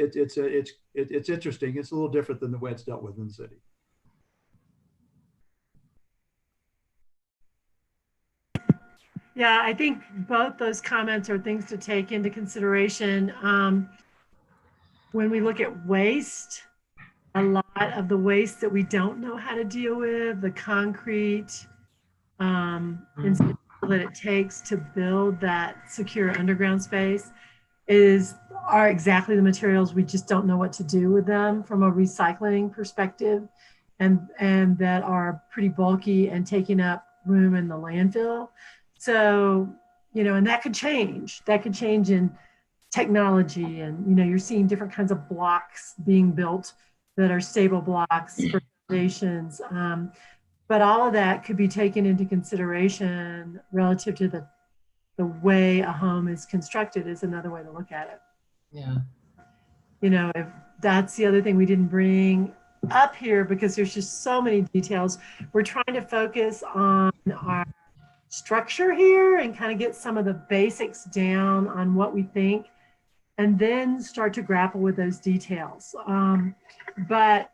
interesting. It's a little different than the way it's dealt with in the city. Yeah, I think both those comments are things to take into consideration. When we look at waste, a lot of the waste that we don't know how to deal with, the concrete, that it takes to build that secure underground space are exactly the materials we just don't know what to do with them from a recycling perspective, and that are pretty bulky and taking up room in the landfill. So, you know, and that could change. That could change in technology, and, you know, you're seeing different kinds of blocks being built that are stable blocks for foundations. But all of that could be taken into consideration relative to the way a home is constructed is another way to look at it. Yeah. You know, if that's the other thing we didn't bring up here because there's just so many details. We're trying to focus on our structure here and kind of get some of the basics down on what we think, and then start to grapple with those details. But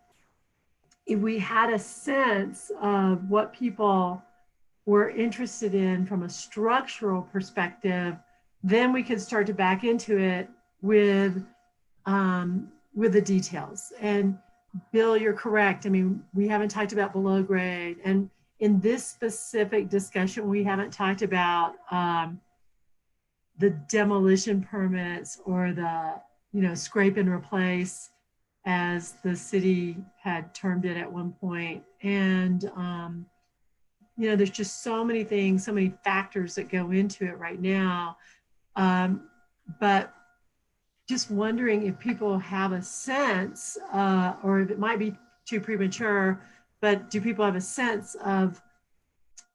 if we had a sense of what people were interested in from a structural perspective, then we could start to back into it with the details. And Bill, you're correct. I mean, we haven't talked about below grade, and in this specific discussion, we haven't talked about the demolition permits or the, you know, scrape and replace, as the city had termed it at one point. And, you know, there's just so many things, so many factors that go into it right now. But just wondering if people have a sense, or if it might be too premature, but do people have a sense of,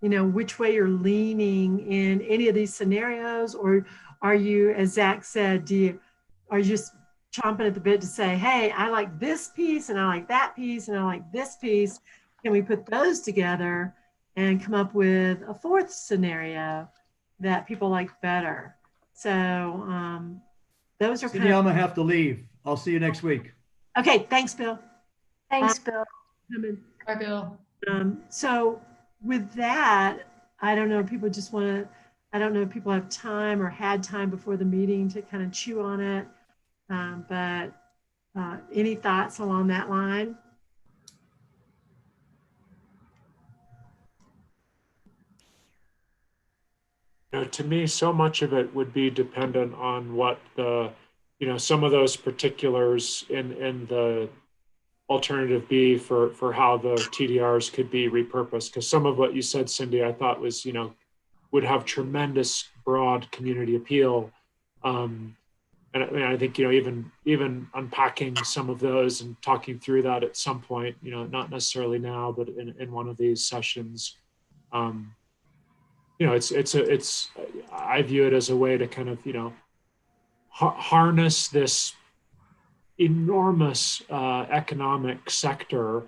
which way you're leaning in any of these scenarios, or are you, as Zach said, are you just chomping at the bit to say, hey, I like this piece and I like that piece and I like this piece. Can we put those together and come up with a fourth scenario that people like better? So those are Cindy, I'm gonna have to leave. I'll see you next week. Okay, thanks, Bill. Thanks, Bill. Bye, Bill. So with that, I don't know if people just want to, I don't know if people have time or had time before the meeting to kind of chew on it. But any thoughts along that line? To me, so much of it would be dependent on what the, some of those particulars in the alternative B for how the TDRs could be repurposed. Because some of what you said, Cindy, I thought was, would have tremendous broad community appeal. And I think, even unpacking some of those and talking through that at some point, not necessarily now, but in one of these sessions, I view it as a way to kind of, harness this enormous economic sector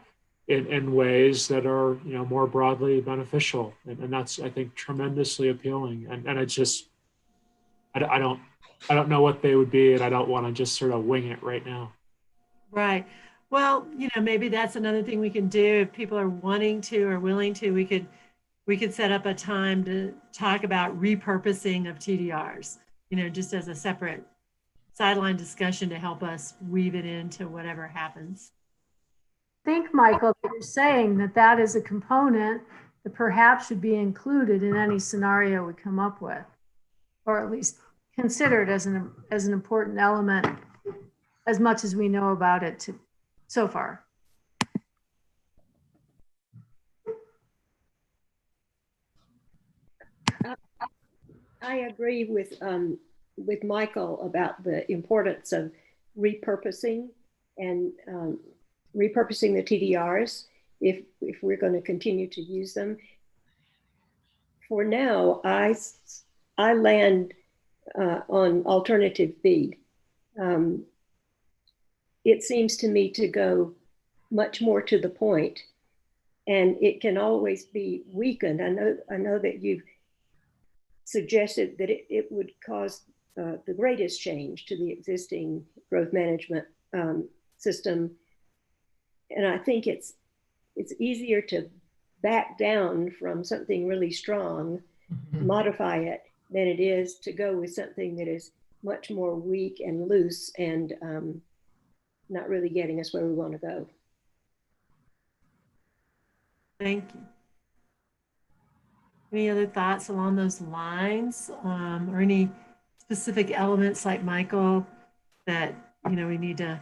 in ways that are, more broadly beneficial. And that's, I think, tremendously appealing. And it's just, I don't know what they would be, and I don't want to just sort of wing it right now. Right. Well, maybe that's another thing we can do. If people are wanting to or willing to, we could set up a time to talk about repurposing of TDRs, just as a separate sideline discussion to help us weave it into whatever happens. I think, Michael, that you're saying that is a component that perhaps should be included in any scenario we come up with, or at least considered as an important element, as much as we know about it so far. I agree with Michael about the importance of repurposing and repurposing the TDRs if we're going to continue to use them. For now, I land on alternative B. It seems to me to go much more to the point, and it can always be weakened. I know that you've suggested that it would cause the greatest change to the existing growth management system. And I think it's easier to back down from something really strong, modify it, than it is to go with something that is much more weak and loose and not really getting us where we want to go. Thank you. Any other thoughts along those lines, or any specific elements like Michael that we need to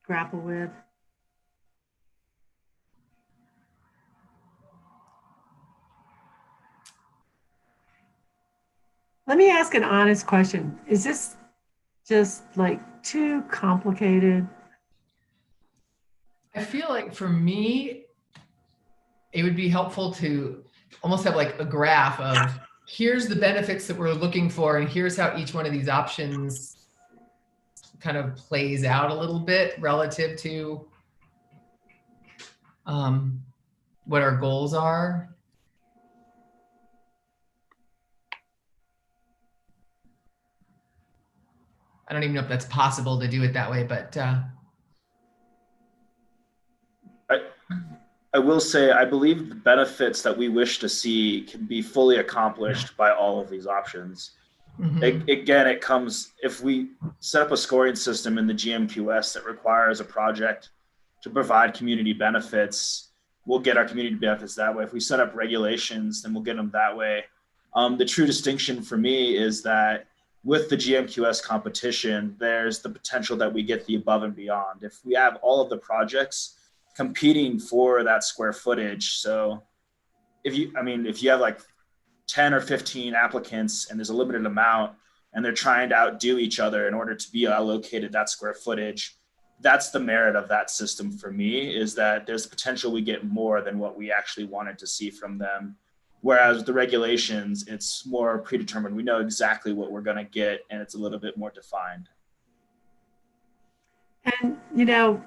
grapple with? Let me ask an honest question. Is this just like too complicated? I feel like for me, it would be helpful to almost have like a graph of here's the benefits that we're looking for, and here's how each one of these options kind of plays out a little bit relative to what our goals are. I don't even know if that's possible to do it that way, but I will say, I believe the benefits that we wish to see can be fully accomplished by all of these options. Again, it comes, if we set up a scoring system in the GMQS that requires a project to provide community benefits, we'll get our community benefits that way. If we set up regulations, then we'll get them that way. The true distinction for me is that with the GMQS competition, there's the potential that we get the above and beyond. If we have all of the projects competing for that square footage. So if you have like 10 or 15 applicants and there's a limited amount and they're trying to outdo each other in order to be allocated that square footage, that's the merit of that system for me, is that there's potential we get more than what we actually wanted to see from them. Whereas with the regulations, it's more predetermined. We know exactly what we're going to get, and it's a little bit more defined. And, you know,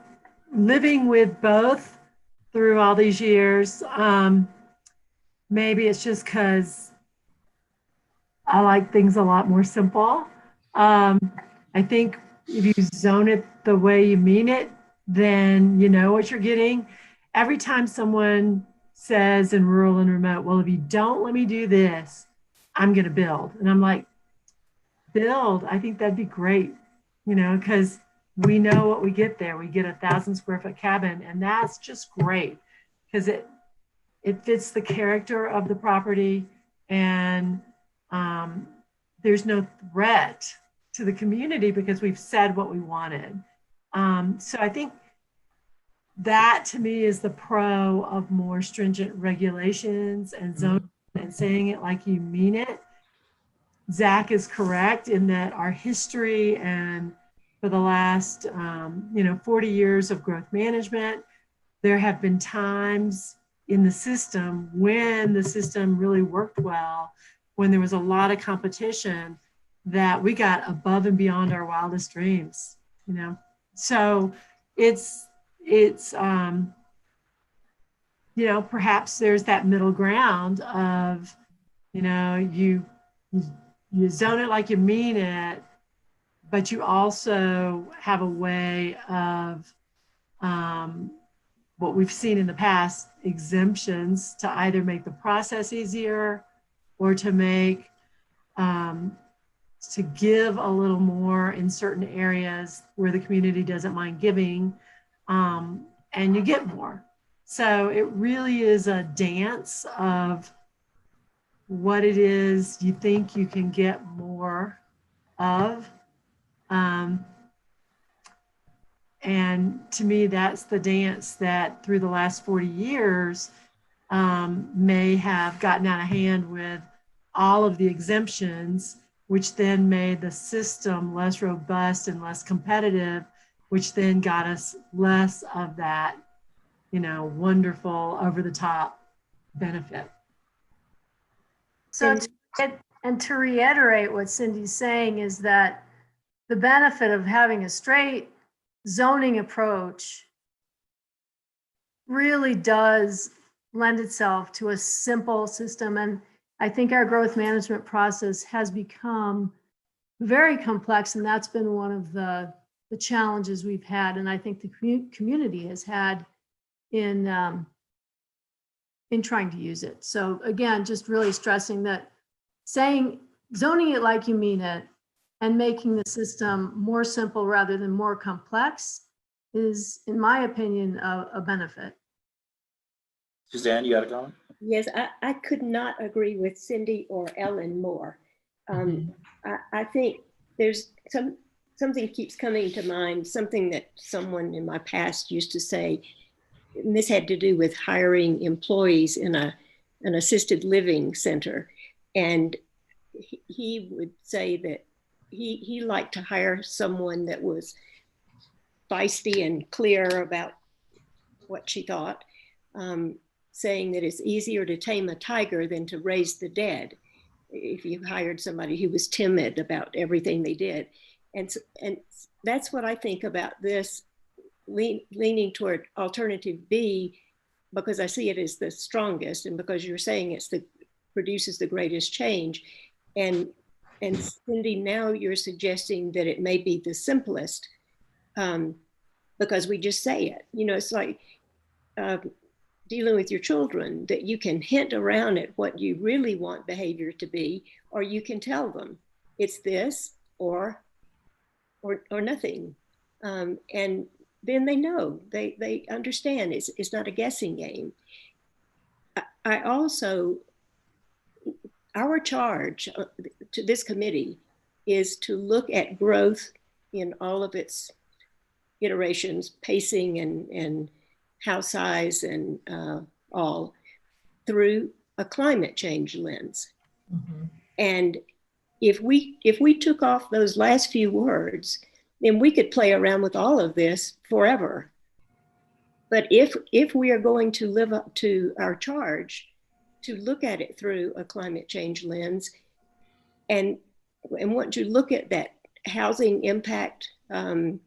living with both through all these years, maybe it's just because I like things a lot more simple. I think if you zone it the way you mean it, then you know what you're getting. Every time someone says in rural and remote, well, if you don't let me do this, I'm going to build. And I'm like, build, I think that'd be great, you know, because we know what we get there. We get 1,000 square foot cabin, and that's just great because it fits the character of the property, and there's no threat to the community because we've said what we wanted. So I think that to me is the pro of more stringent regulations and zoning and saying it like you mean it. Zach is correct in that our history and for the last 40 years of growth management, there have been times in the system when the system really worked well, when there was a lot of competition, that we got above and beyond our wildest dreams, you know? So it's perhaps there's that middle ground of, you zone it like you mean it, but you also have a way of what we've seen in the past, exemptions to either make the process easier or to make to give a little more in certain areas where the community doesn't mind giving, and you get more. So it really is a dance of what it is you think you can get more of. And to me, that's the dance that through the last 40 years may have gotten out of hand with all of the exemptions, which then made the system less robust and less competitive, which then got us less of that, wonderful over the top benefit. So to reiterate what Cindy's saying is that the benefit of having a straight zoning approach really does lend itself to a simple system. And I think our growth management process has become very complex, and that's been one of the challenges we've had, and I think the community has had in trying to use it. So again, just really stressing that zoning it like you mean it and making the system more simple rather than more complex is, in my opinion, a benefit. Suzanne, you got a comment? Yes, I could not agree with Cindy or Ellen more. I think there's something keeps coming to mind, something that someone in my past used to say, and this had to do with hiring employees in an assisted living center. And he would say that he liked to hire someone that was feisty and clear about what she thought, saying that it's easier to tame a tiger than to raise the dead. If you hired somebody who was timid about everything they did. And that's what I think about this, leaning toward alternative B, because I see it as the strongest, and because you're saying produces the greatest change. And Cindy, now you're suggesting that it may be the simplest, because we just say it. It's like dealing with your children, that you can hint around at what you really want behavior to be, or you can tell them it's this or nothing. And then they know, they understand it's not a guessing game. I also, our charge to this committee is to look at growth in all of its iterations, pacing and house size and all, through a climate change lens. And if we took off those last few words, then we could play around with all of this forever. But if we are going to live up to our charge to look at it through a climate change lens and want to look at that housing impact, the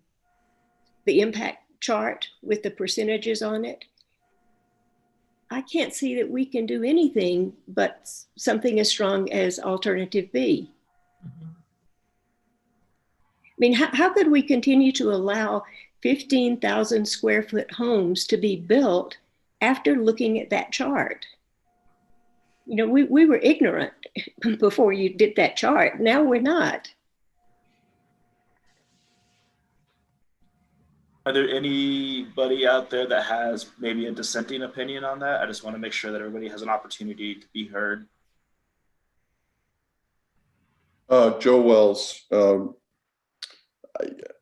impact chart with the percentages on it, I can't see that we can do anything but something as strong as alternative B. I mean, how could we continue to allow 15,000 square foot homes to be built after looking at that chart? You know, we were ignorant before you did that chart. Now we're not. Are there anybody out there that has maybe a dissenting opinion on that? I just want to make sure that everybody has an opportunity to be heard. Joe Wells,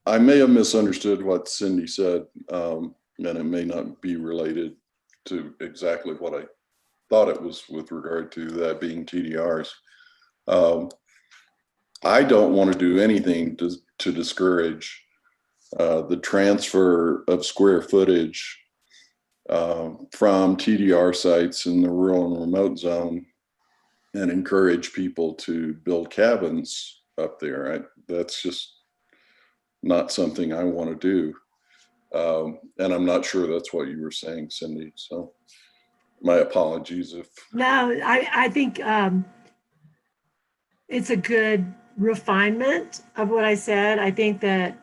I may have misunderstood what Cindy said, and it may not be related to exactly what I thought it was with regard to that being TDRs. I don't want to do anything to discourage the transfer of square footage from TDR sites in the rural and remote zone and encourage people to build cabins up there. That's just not something I want to do. And I'm not sure that's what you were saying, Cindy. So my apologies if. No, I think it's a good refinement of what I said. I think that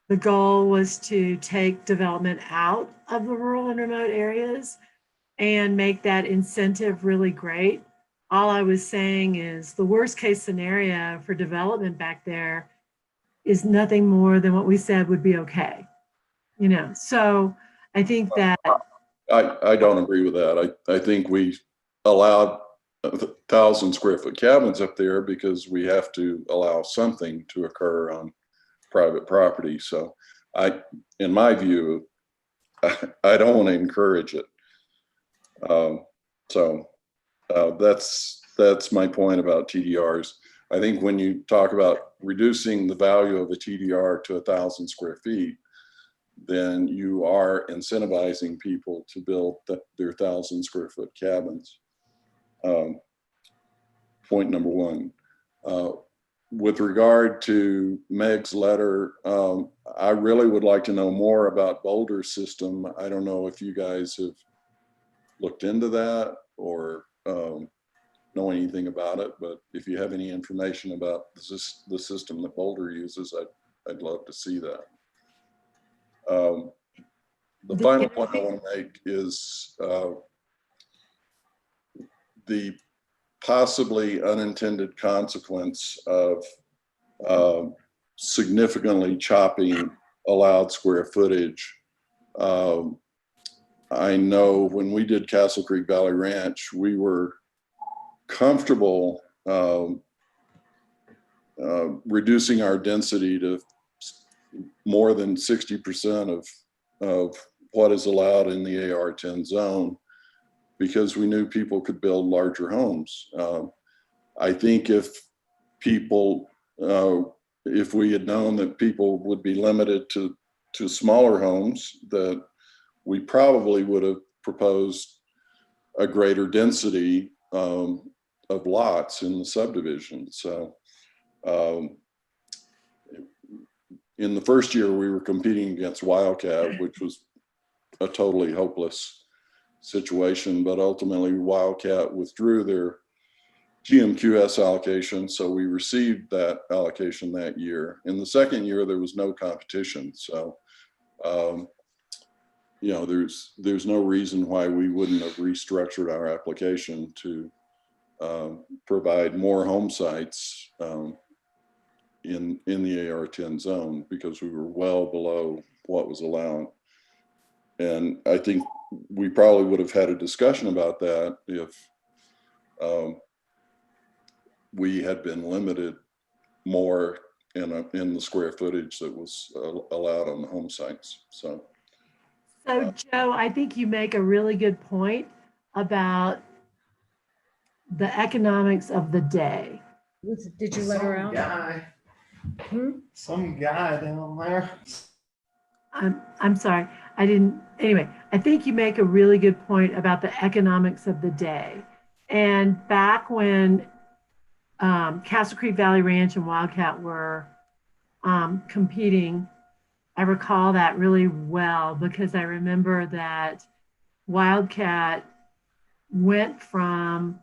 the goal was to take development out of the rural and remote areas and make that incentive really great. All I was saying is the worst case scenario for development back there is nothing more than what we said would be okay. You know, so I think that. I don't agree with that. I think we allowed 1,000 square foot cabins up there because we have to allow something to occur on private property. So in my view, I don't want to encourage it. That's my point about TDRs. I think when you talk about reducing the value of a TDR to 1,000 square feet, then you are incentivizing people to build their 1,000 square foot cabins. Point number one. With regard to Meg's letter, I really would like to know more about Boulder's system. I don't know if you guys have looked into that or know anything about it, but if you have any information about the system that Boulder uses, I'd love to see that. The final point I want to make is the possibly unintended consequence of significantly chopping allowed square footage. I know when we did Castle Creek Valley Ranch, we were comfortable reducing our density to more than 60% of what is allowed in the AR10 zone because we knew people could build larger homes. I think if we had known that people would be limited to smaller homes, that we probably would have proposed a greater density of lots in the subdivision. So in the first year, we were competing against Wildcat, which was a totally hopeless situation, but ultimately Wildcat withdrew their GMQS allocation, so we received that allocation that year. In the second year, there was no competition, so you know, there's no reason why we wouldn't have restructured our application to provide more home sites in the AR10 zone because we were well below what was allowed. And I think we probably would have had a discussion about that if we had been limited more in the square footage that was allowed on the home sites. So Joe, I think you make a really good point about the economics of the day. Did you let her out? Guy. Hmm? Some guy down there. I'm sorry, I didn't. Anyway, I think you make a really good point about the economics of the day. And back when Castle Creek Valley Ranch and Wildcat were competing, I recall that really well because I remember that Wildcat went from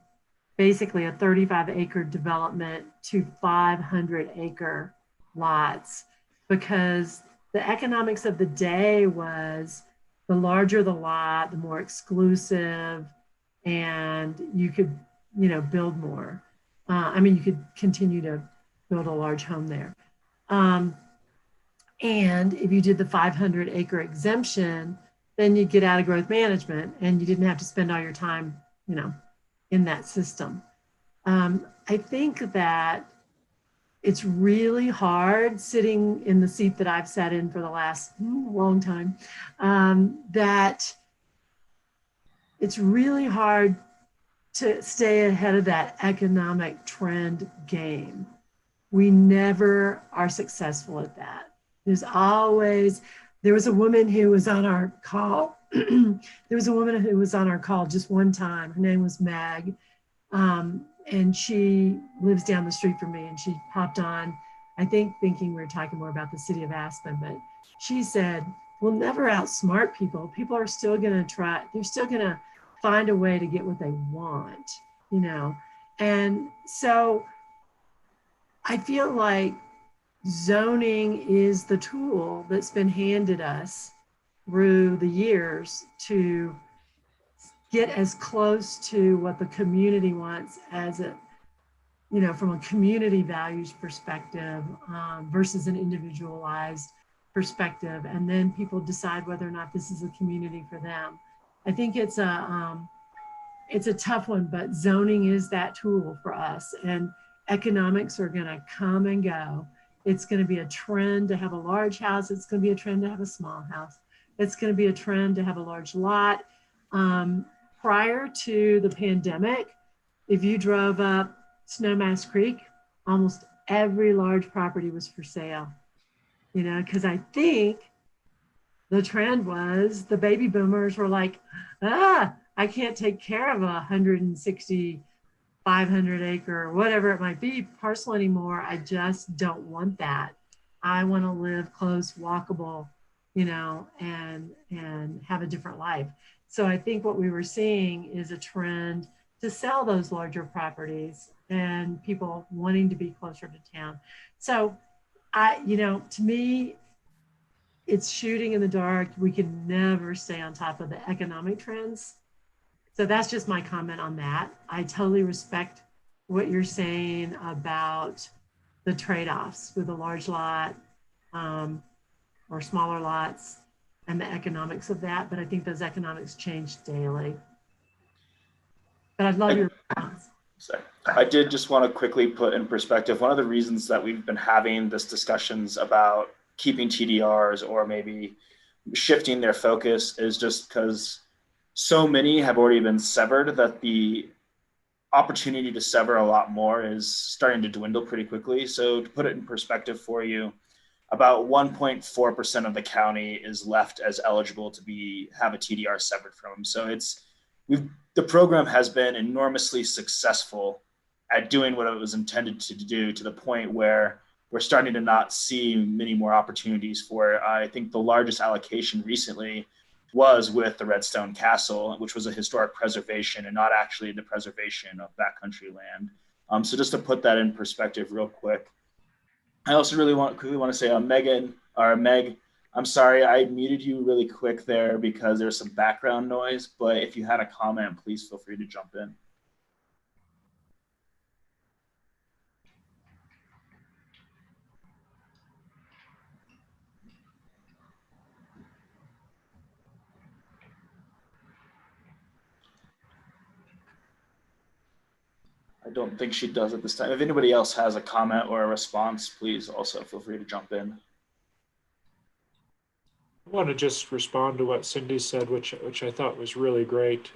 basically a 35-acre development to 500-acre lots because the economics of the day was the larger the lot, the more exclusive, and you could, build more. You could continue to build a large home there. And if you did the 500-acre exemption, then you get out of growth management and you didn't have to spend all your time, in that system. I think that it's really hard sitting in the seat that I've sat in for the last long time, that it's really hard to stay ahead of that economic trend game. We never are successful at that. There was a woman who was on our call. There was a woman who was on our call just one time. Her name was Meg. And she lives down the street from me, and she popped on, I think thinking we were talking more about the city of Aspen, but she said, we'll never outsmart people. People are still gonna try, they're still gonna find a way to get what they want, And so I feel like zoning is the tool that's been handed us through the years to get as close to what the community wants as from a community values perspective versus an individualized perspective. And then people decide whether or not this is a community for them. I think it's a tough one, but zoning is that tool for us. And economics are gonna come and go. It's gonna be a trend to have a large house. It's gonna be a trend to have a small house. It's gonna be a trend to have a large lot. Prior to the pandemic, if you drove up Snowmass Creek, almost every large property was for sale, because I think the trend was the baby boomers were like, I can't take care of a 160, 500-acre, whatever it might be, parcel anymore. I just don't want that. I want to live close, walkable, and have a different life. So I think what we were seeing is a trend to sell those larger properties and people wanting to be closer to town. So to me, it's shooting in the dark. We can never stay on top of the economic trends. So that's just my comment on that. I totally respect what you're saying about the trade-offs with a large lot or smaller lots and the economics of that. But I think those economics change daily. But I'd love your response. I did just want to quickly put in perspective, one of the reasons that we've been having this discussions about keeping TDRs or maybe shifting their focus is just because so many have already been severed that the opportunity to sever a lot more is starting to dwindle pretty quickly. So to put it in perspective for you, about 1.4% of the county is left as eligible to have a TDR severed from. So the program has been enormously successful at doing what it was intended to do, to the point where we're starting to not see many more opportunities for it. I think the largest allocation recently was with the Redstone Castle, which was a historic preservation and not actually the preservation of backcountry land. So just to put that in perspective real quick. I also really quickly want to say Meg, I'm sorry, I muted you really quick there because there's some background noise, but if you had a comment, please feel free to jump in. I don't think she does at this time. If anybody else has a comment or a response, please also feel free to jump in. I want to just respond to what Cindy said, which I thought was really great.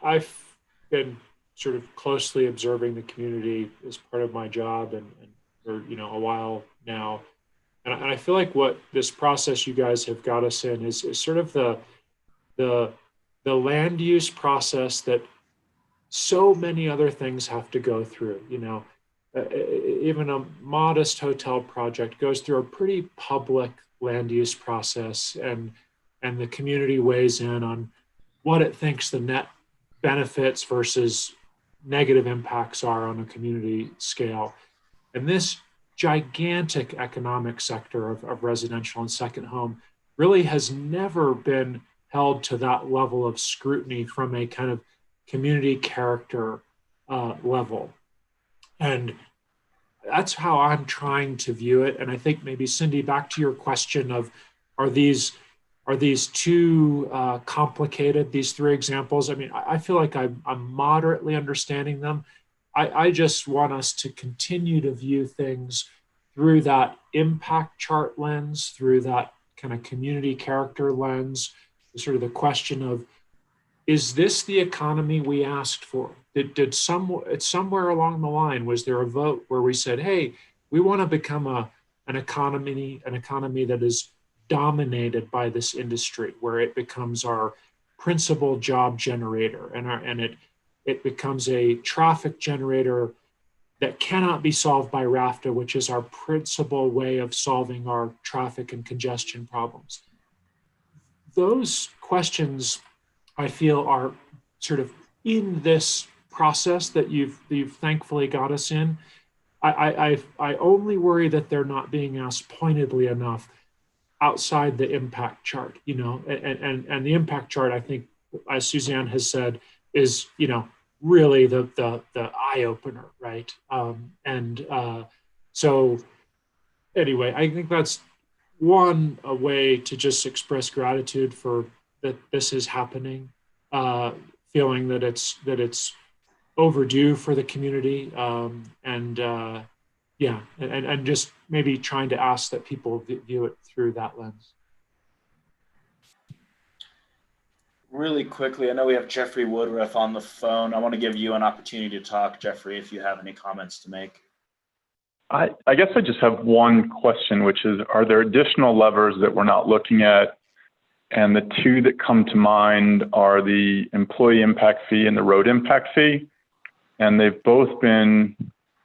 I've been sort of closely observing the community as part of my job and for a while now, and I feel like what this process you guys have got us in is sort of the the land use process that so many other things have to go through. Even a modest hotel project goes through a pretty public land use process, and the community weighs in on what it thinks the net benefits versus negative impacts are on a community scale. And this gigantic economic sector of residential and second home really has never been held to that level of scrutiny from a kind of community character level. And that's how I'm trying to view it. And I think maybe, Cindy, back to your question of, are these too complicated, these three examples? I mean, I feel like I'm moderately understanding them. I just want us to continue to view things through that impact chart lens, through that kind of community character lens, sort of the question of, is this the economy we asked for? Somewhere along the line, was there a vote where we said, hey, we want to become an economy that is dominated by this industry, where it becomes our principal job generator, and it becomes a traffic generator that cannot be solved by RAFTA, which is our principal way of solving our traffic and congestion problems. Those questions, I feel, are sort of in this process that you've thankfully got us in. I only worry that they're not being asked pointedly enough outside the impact chart, and the impact chart, I think, as Suzanne has said, is, really the eye opener, right? So anyway, I think that's a way to just express gratitude for that this is happening, feeling that it's overdue for the community, and just maybe trying to ask that people view it through that lens. Really quickly, I know we have Jeffrey Woodruff on the phone. I want to give you an opportunity to talk, Jeffrey, if you have any comments to make. I guess I just have one question, which is, are there additional levers that we're not looking at? And the two that come to mind are the employee impact fee and the road impact fee. And they've both been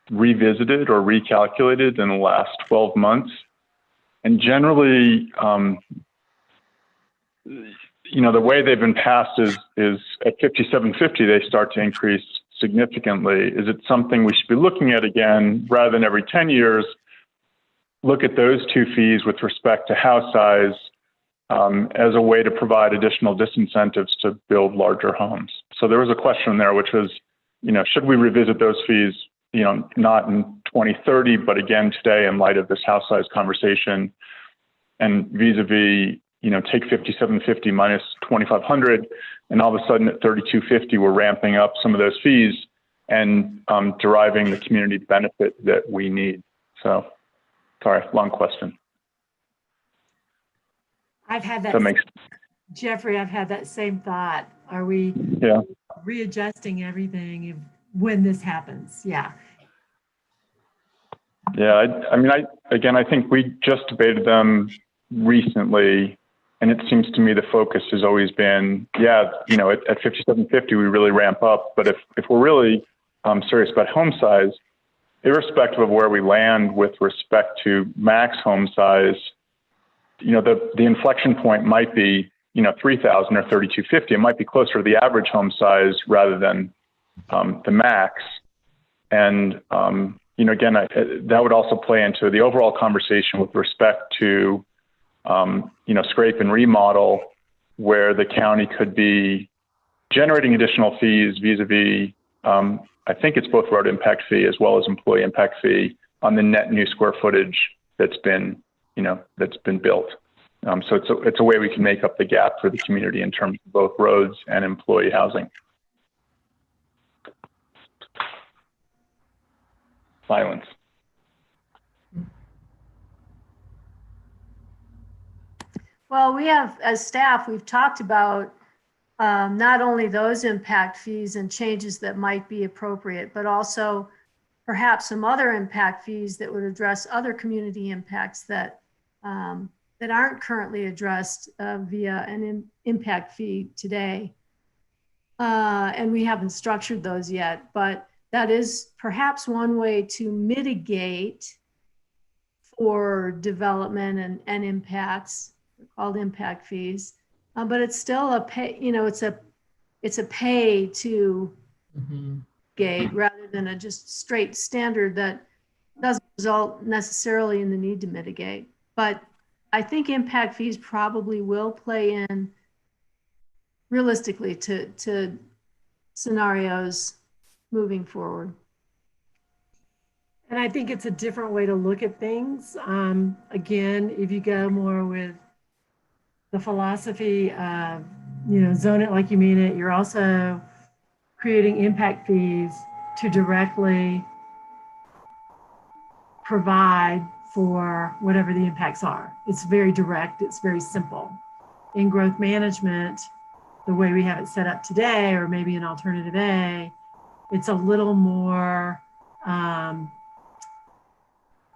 revisited or recalculated in the last 12 months. And generally, the way they've been passed is at 5750, they start to increase significantly. Is it something we should be looking at again, rather than every 10 years, look at those two fees with respect to house size as a way to provide additional disincentives to build larger homes? So there was a question there, which was, should we revisit those fees, not in 2030, but again today in light of this house size conversation, and vis-a-vis, take 5750 minus 2500, and all of a sudden at 3250, we're ramping up some of those fees and deriving the community benefit that we need. So, sorry, long question. I've had that. Jeffrey, I've had that same thought. Are we readjusting everything when this happens? Yeah. Yeah, I think we just debated them recently, and it seems to me the focus has always been, at 5750, we really ramp up. But if we're really serious about home size, irrespective of where we land with respect to max home size, the inflection point might be, 3,000 or 3,250. It might be closer to the average home size rather than the max. And, again, that would also play into the overall conversation with respect to, scrape and remodel, where the county could be generating additional fees vis-a-vis, I think it's both road impact fee as well as employee impact fee on the net new square footage that's been built. So it's a way we can make up the gap for the community in terms of both roads and employee housing. Silence. Well, we have, as staff, we've talked about not only those impact fees and changes that might be appropriate, but also perhaps some other impact fees that would address other community impacts that that aren't currently addressed via an impact fee today. And we haven't structured those yet, but that is perhaps one way to mitigate for development and impacts, called impact fees. But it's still a pay, it's a pay to gate rather than a just straight standard that doesn't result necessarily in the need to mitigate. But I think impact fees probably will play in realistically to scenarios moving forward. And I think it's a different way to look at things. Again, if you go more with the philosophy of, zone it like you mean it, you're also creating impact fees to directly provide for whatever the impacts are. It's very direct, it's very simple. In growth management, the way we have it set up today, or maybe in alternative A, it's a little more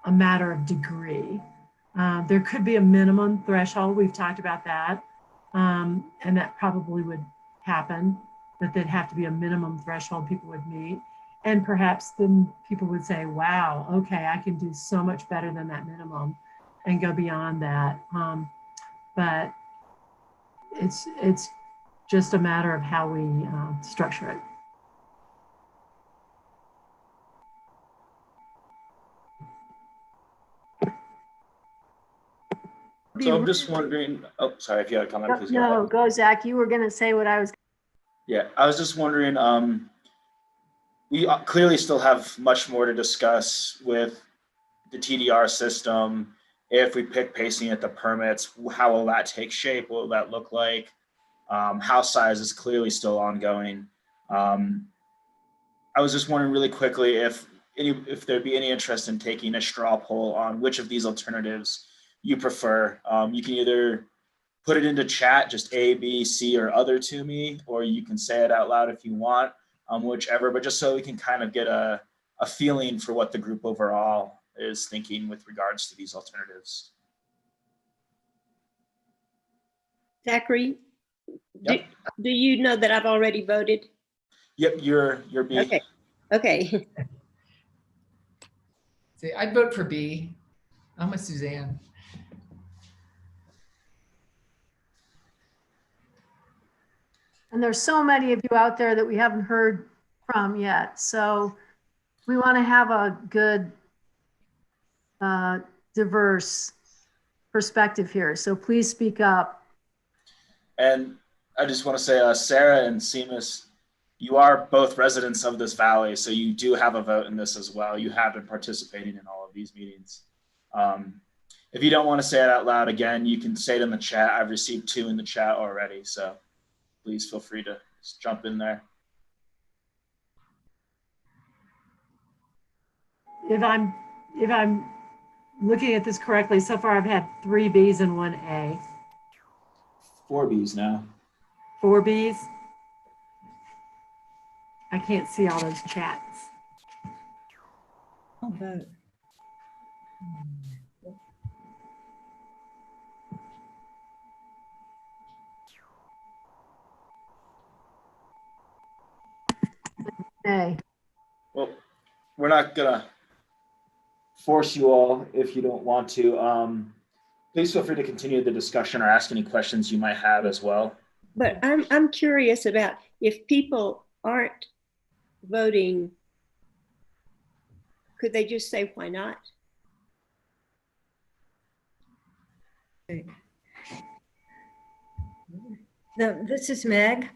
a matter of degree. There could be a minimum threshold. We've talked about that. And that probably would happen, that there'd have to be a minimum threshold people would meet. And perhaps then people would say, wow, okay, I can do so much better than that minimum and go beyond that. But it's just a matter of how we structure it. So I'm just wondering, oh, sorry, if you had a comment, please. No, go Zach. You were going to say what I was. Yeah, I was just wondering, we clearly still have much more to discuss with the TDR system. If we pick pacing at the permits, how will that take shape? What will that look like? House size is clearly still ongoing. I was just wondering really quickly if there'd be any interest in taking a straw poll on which of these alternatives you prefer. You can either put it into chat, just A, B, C, or other to me, or you can say it out loud if you want, whichever, but just so we can kind of get a feeling for what the group overall is thinking with regards to these alternatives. Zachary, Yep. do you know that I've already voted? Yep, you're B. Okay. Okay. See, I'd vote for B. I'm with Suzanne. And there's so many of you out there that we haven't heard from yet. So we want to have a good, diverse perspective here. So please speak up. And I just want to say, Sarah and Seamus, you are both residents of this valley, so you do have a vote in this as well. You have been participating in all of these meetings. If you don't want to say it out loud again, you can say it in the chat. I've received 2 in the chat already, so please feel free to just jump in there. If I'm looking at this correctly, so far I've had 3 Bs and 1 A. 4 Bs now. 4 Bs. I can't see all those chats. I'll vote. A. Well, we're not gonna force you all if you don't want to. Please feel free to continue the discussion or ask any questions you might have as well. But I'm curious about if people aren't voting, could they just say why not? This is Meg.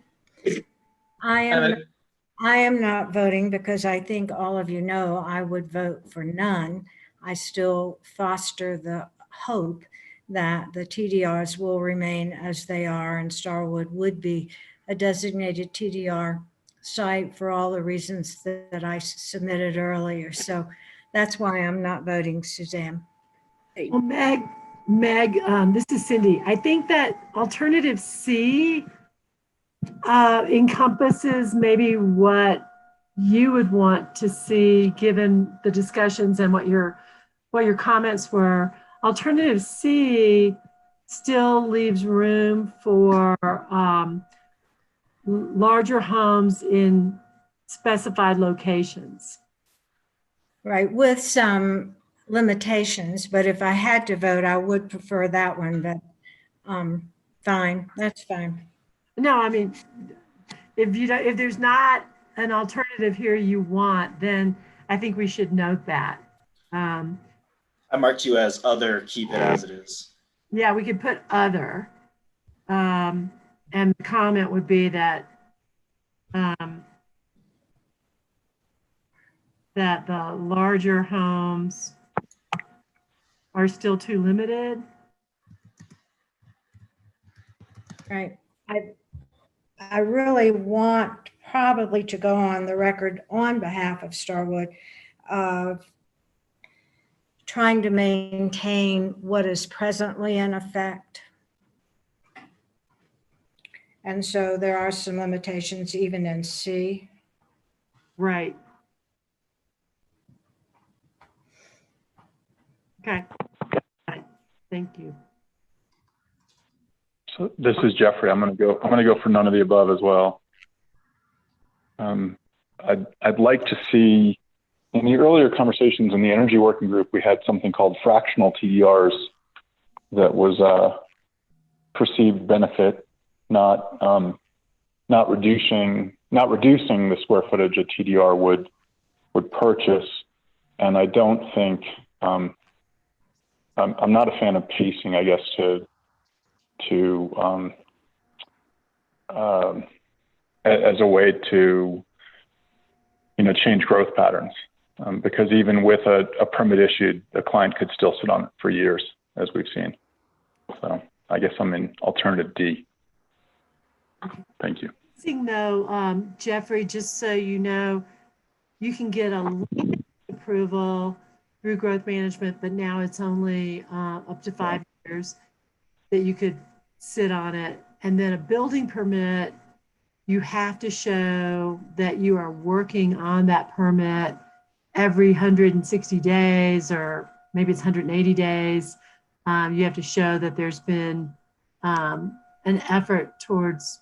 I am not voting because I think all of you know I would vote for none. I still foster the hope that the TDRs will remain as they are, and Starwood would be a designated TDR site for all the reasons that I submitted earlier. So that's why I'm not voting, Suzanne. Well, Meg, this is Cindy. I think that alternative C encompasses maybe what you would want to see given the discussions and what your comments were. Alternative C still leaves room for larger homes in specified locations. Right, with some limitations, but if I had to vote, I would prefer that one, but fine, that's fine. No, I mean, if there's not an alternative here you want, then I think we should note that. I marked you as other, keep it as it is. Yeah, we could put other. And the comment would be that that the larger homes are still too limited. Right. I really want probably to go on the record on behalf of Starwood of trying to maintain what is presently in effect. And so there are some limitations even in C. Right. Okay. Thank you. So this is Jeffrey. I'm going to go for none of the above as well. I'd like to see, in the earlier conversations in the energy working group, we had something called fractional TDRs that was perceived benefit, not reducing the square footage a TDR would purchase. And I don't think, I'm not a fan of pacing, I guess, as a way to, change growth patterns. Because even with a permit issued, the client could still sit on it for years, as we've seen. So I guess I'm in alternative D. Thank you. Though, Jeffrey, just so you know, you can get a limited approval through growth management, but now it's only up to 5 years that you could sit on it. And then a building permit, you have to show that you are working on that permit every 160 days, or maybe it's 180 days. You have to show that there's been an effort towards,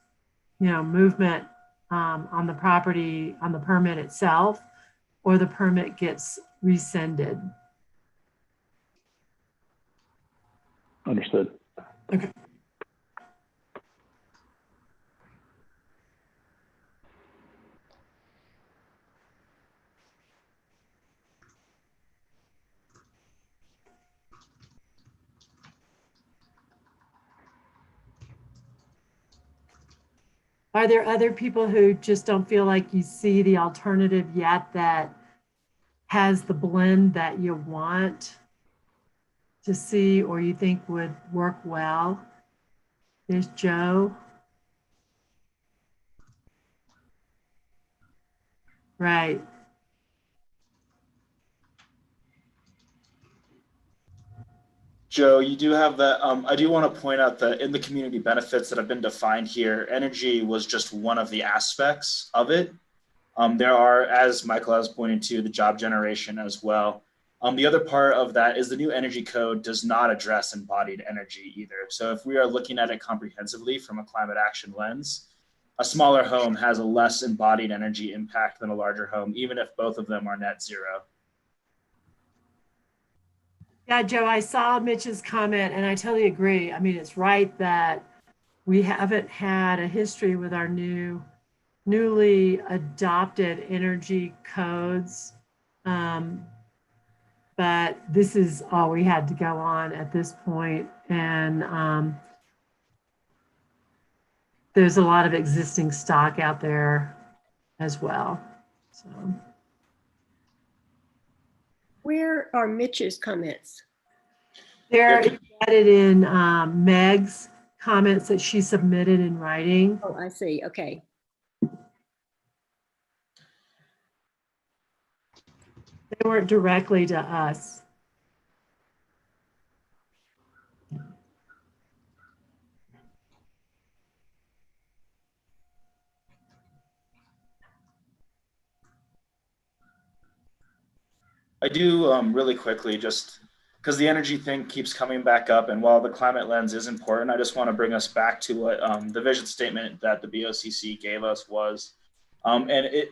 movement on the property, on the permit itself, or the permit gets rescinded. Understood. Okay. Are there other people who just don't feel like you see the alternative yet that has the blend that you want to see or you think would work well? There's Joe. Right. Joe, you do have that. I do want to point out that in the community benefits that have been defined here, energy was just one of the aspects of it. There are, as Michael has pointed to, the job generation as well. The other part of that is the new energy code does not address embodied energy either. So if we are looking at it comprehensively from a climate action lens, a smaller home has a less embodied energy impact than a larger home, even if both of them are net zero. Yeah, Joe, I saw Mitch's comment and I totally agree. I mean, it's right that we haven't had a history with our newly adopted energy codes. But this is all we had to go on at this point. And there's a lot of existing stock out there as well. So. Where are Mitch's comments? They're embedded in Meg's comments that she submitted in writing. Oh, I see. Okay. They weren't directly to us. I do really quickly just because the energy thing keeps coming back up. And while the climate lens is important, I just want to bring us back to what the vision statement that the BOCC gave us was. The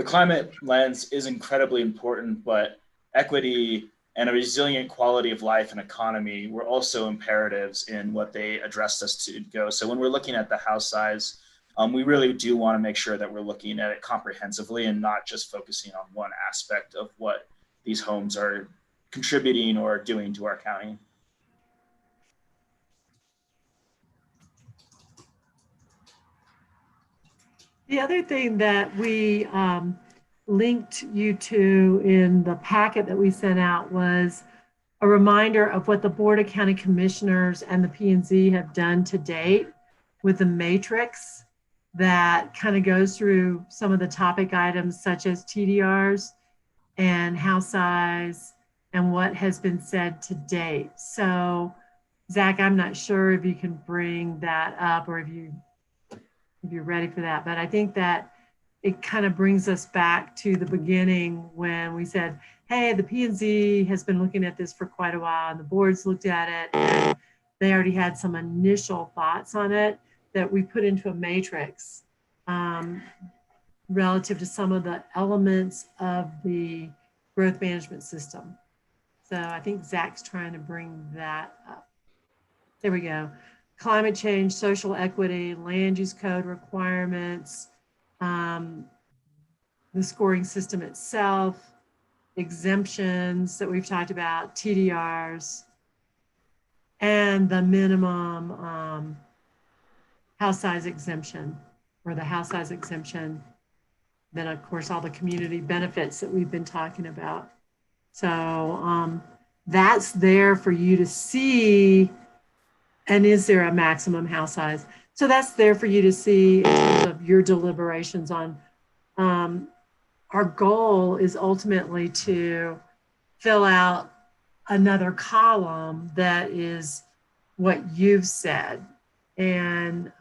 climate lens is incredibly important, but equity and a resilient quality of life and economy were also imperatives in what they addressed us to go. So when we're looking at the house size, we really do want to make sure that we're looking at it comprehensively and not just focusing on one aspect of what these homes are contributing or doing to our county. The other thing that we linked you to in the packet that we sent out was a reminder of what the Board of County Commissioners and the P&Z have done to date with the matrix that kind of goes through some of the topic items such as TDRs and house size and what has been said to date. So Zach, I'm not sure if you can bring that up or if you're ready for that, but I think that it kind of brings us back to the beginning when we said, hey, the P&Z has been looking at this for quite a while and the board's looked at it and they already had some initial thoughts on it that we put into a matrix relative to some of the elements of the growth management system. So I think Zach's trying to bring that up. There we go. Climate change, social equity, land use code requirements, the scoring system itself, exemptions that we've talked about, TDRs, and the minimum house size exemption or the house size exemption. Then of course, all the community benefits that we've been talking about. So that's there for you to see. And is there a maximum house size? So that's there for you to see in terms of your deliberations on. Our goal is ultimately to fill out another column that is what you've said and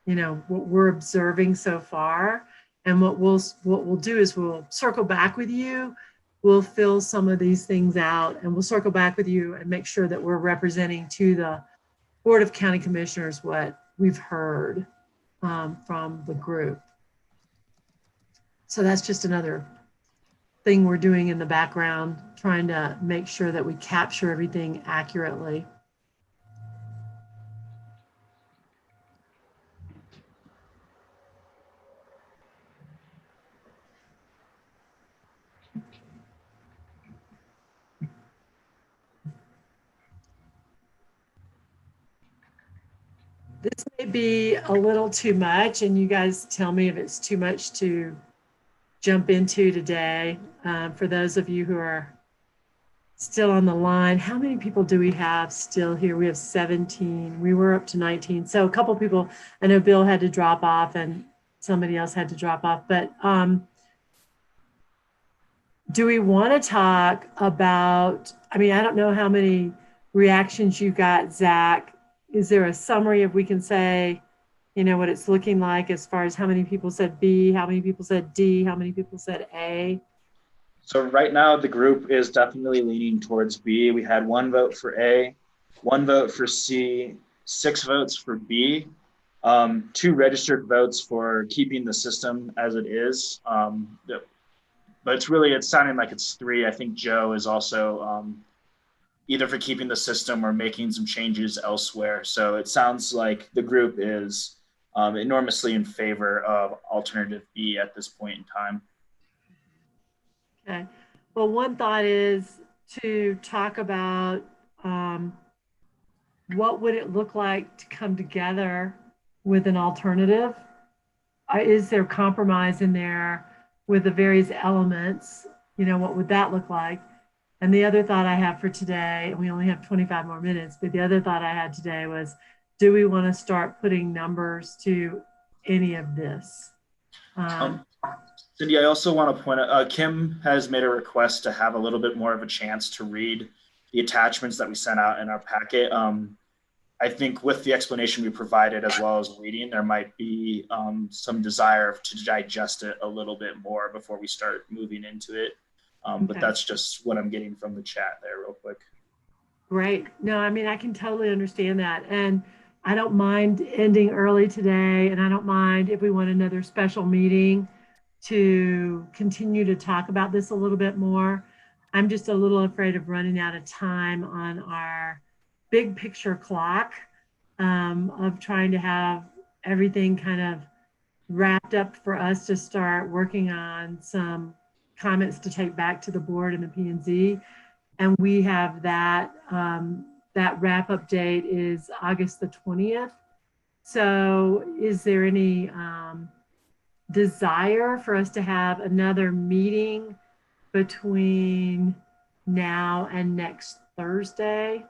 you know what we're observing so far. And what we'll do is we'll circle back with you. We'll fill some of these things out and we'll circle back with you and make sure that we're representing to the Board of County Commissioners what we've heard from the group. So that's just another thing we're doing in the background, trying to make sure that we capture everything accurately. This may be a little too much, and you guys tell me if it's too much to jump into today. For those of you who are still on the line, how many people do we have still here? We have 17. We were up to 19. So a couple people, I know Bill had to drop off and somebody else had to drop off, but do we want to talk about, I mean, I don't know how many reactions you got, Zach. Is there a summary if we can say, you know, what it's looking like as far as how many people said B, how many people said D, how many people said A? So right now the group is definitely leaning towards B. We had 1 vote for A, 1 vote for C, 6 votes for B, 2 registered votes for keeping the system as it is. But it's sounding like it's 3. I think Joe is also either for keeping the system or making some changes elsewhere. So it sounds like the group is enormously in favor of alternative B at this point in time. Okay. Well, one thought is to talk about what would it look like to come together with an alternative? Is there compromise in there with the various elements? You know, what would that look like? And the other thought I have for today, and we only have 25 more minutes, but the other thought I had today was, do we want to start putting numbers to any of this? Cindy, I also want to point out, Kim has made a request to have a little bit more of a chance to read the attachments that we sent out in our packet. I think with the explanation we provided as well as reading, there might be some desire to digest it a little bit more before we start moving into it. But Okay. that's just what I'm getting from the chat there real quick. Great. No, I mean, I can totally understand that. And I don't mind ending early today. And I don't mind if we want another special meeting to continue to talk about this a little bit more. I'm just a little afraid of running out of time on our big picture clock of trying to have everything kind of wrapped up for us to start working on some comments to take back to the board and the P&Z. And we have that, that wrap up date is August the 20th. So is there any desire for us to have another meeting between now and next Thursday?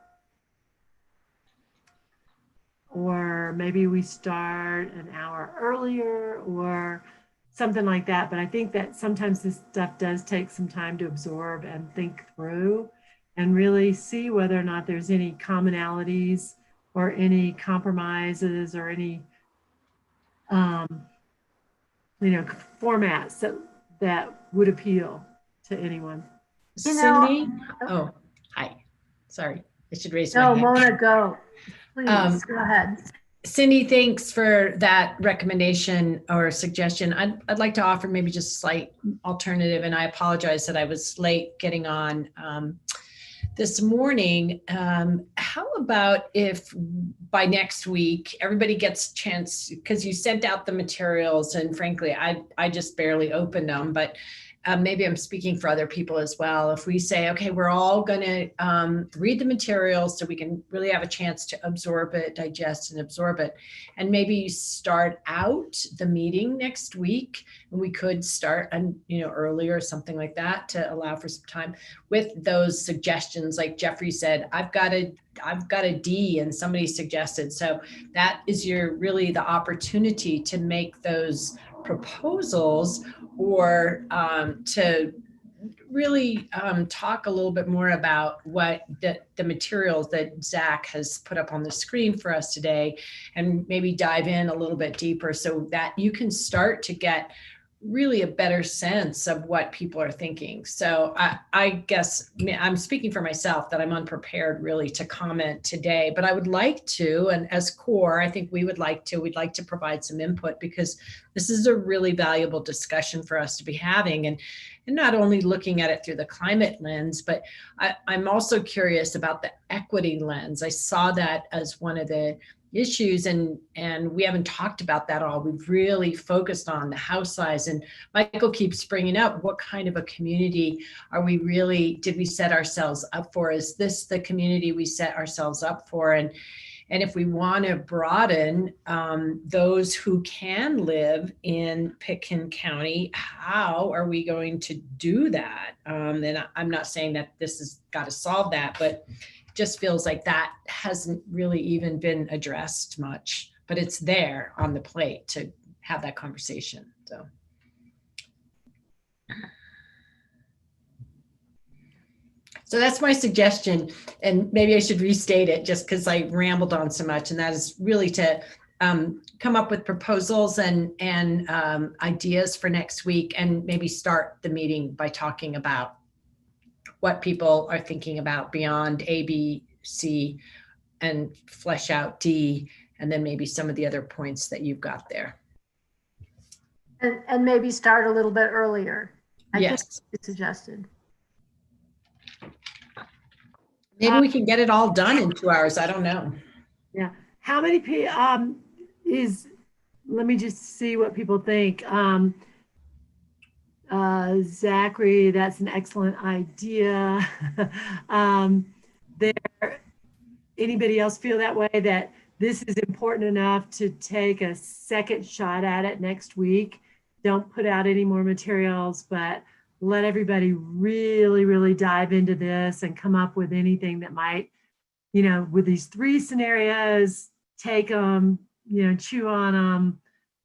Or maybe we start an hour earlier or something like that. But I think that sometimes this stuff does take some time to absorb and think through and really see whether or not there's any commonalities or any compromises or any, formats that would appeal to anyone. You know- Cindy? Oh, hi. Sorry, I should raise my No, hand. Mona, go. Please, go ahead. Cindy, thanks for that recommendation or suggestion. I'd like to offer maybe just a slight alternative, and I apologize that I was late getting on this morning. How about if by next week, everybody gets a chance, because you sent out the materials and frankly, I just barely opened them, but maybe I'm speaking for other people as well. If we say, okay, we're all going to read the materials so we can really have a chance to absorb it, digest and absorb it. And maybe start out the meeting next week. And we could start earlier, something like that, to allow for some time with those suggestions. Like Jeffrey said, I've got a D and somebody suggested. So that is really the opportunity to make those proposals or to really talk a little bit more about what the materials that Zach has put up on the screen for us today, and maybe dive in a little bit deeper so that you can start to get really a better sense of what people are thinking. So I guess I'm speaking for myself that I'm unprepared really to comment today, but I would like to, and as CORE, I think we'd like to provide some input, because this is a really valuable discussion for us to be having, and not only looking at it through the climate lens, but I'm also curious about the equity lens. I saw that as one of the issues, and we haven't talked about that all. We've really focused on the house size, and Michael keeps bringing up, what kind of a community did we set ourselves up for? Is this the community we set ourselves up for? And if we want to broaden those who can live in Pitkin County, how are we going to do that? And I'm not saying that this has got to solve that, but just feels like that hasn't really even been addressed much, but it's there on the plate to have that conversation. So that's my suggestion, and maybe I should restate it just because I rambled on so much, and that is really to come up with proposals and ideas for next week, and maybe start the meeting by talking about what people are thinking about beyond A, B, C, and flesh out D, and then maybe some of the other points that you've got there. And maybe start a little bit earlier. I think it's suggested. Maybe we can get it all done in 2 hours. I don't know. Yeah. How many let me just see what people think. Zachary, that's an excellent idea. Anybody else feel that way, that this is important enough to take a second shot at it next week? Don't put out any more materials, but let everybody really, really dive into this and come up with anything that might, with these 3 scenarios, take them, chew on them,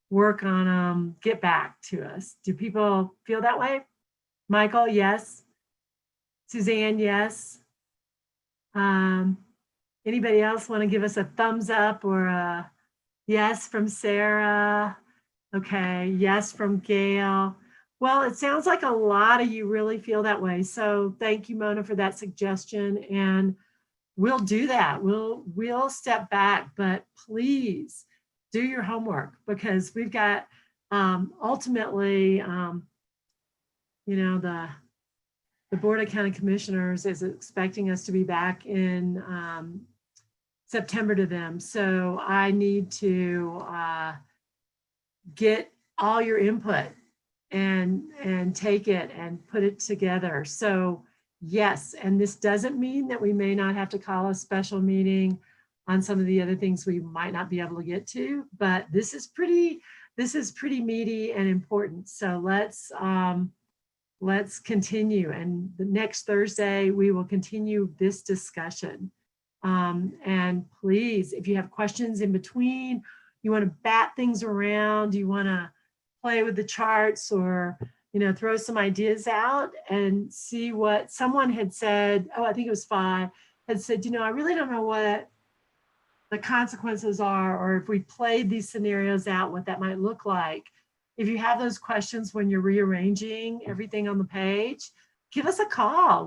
work on them, get back to us. Do people feel that way? Michael, yes. Suzanne, yes. Anybody else want to give us a thumbs up or a yes from Sarah? Okay, yes from Gail. Well, it sounds like a lot of you really feel that way. So thank you, Mona, for that suggestion. And we'll do that. We'll step back, but please do your homework, because we've got ultimately, the Board of County Commissioners is expecting us to be back in September to them. So I need to get all your input and take it and put it together. So yes, and this doesn't mean that we may not have to call a special meeting on some of the other things we might not be able to get to, but this is pretty meaty and important. So let's continue. And the next Thursday, we will continue this discussion. And please, if you have questions in between, you want to bat things around, you want to play with the charts, or throw some ideas out and see what someone had said. Oh, I think it was 5 had said, I really don't know what the consequences are, or if we played these scenarios out, what that might look like. If you have those questions when you're rearranging everything on the page, give us a call.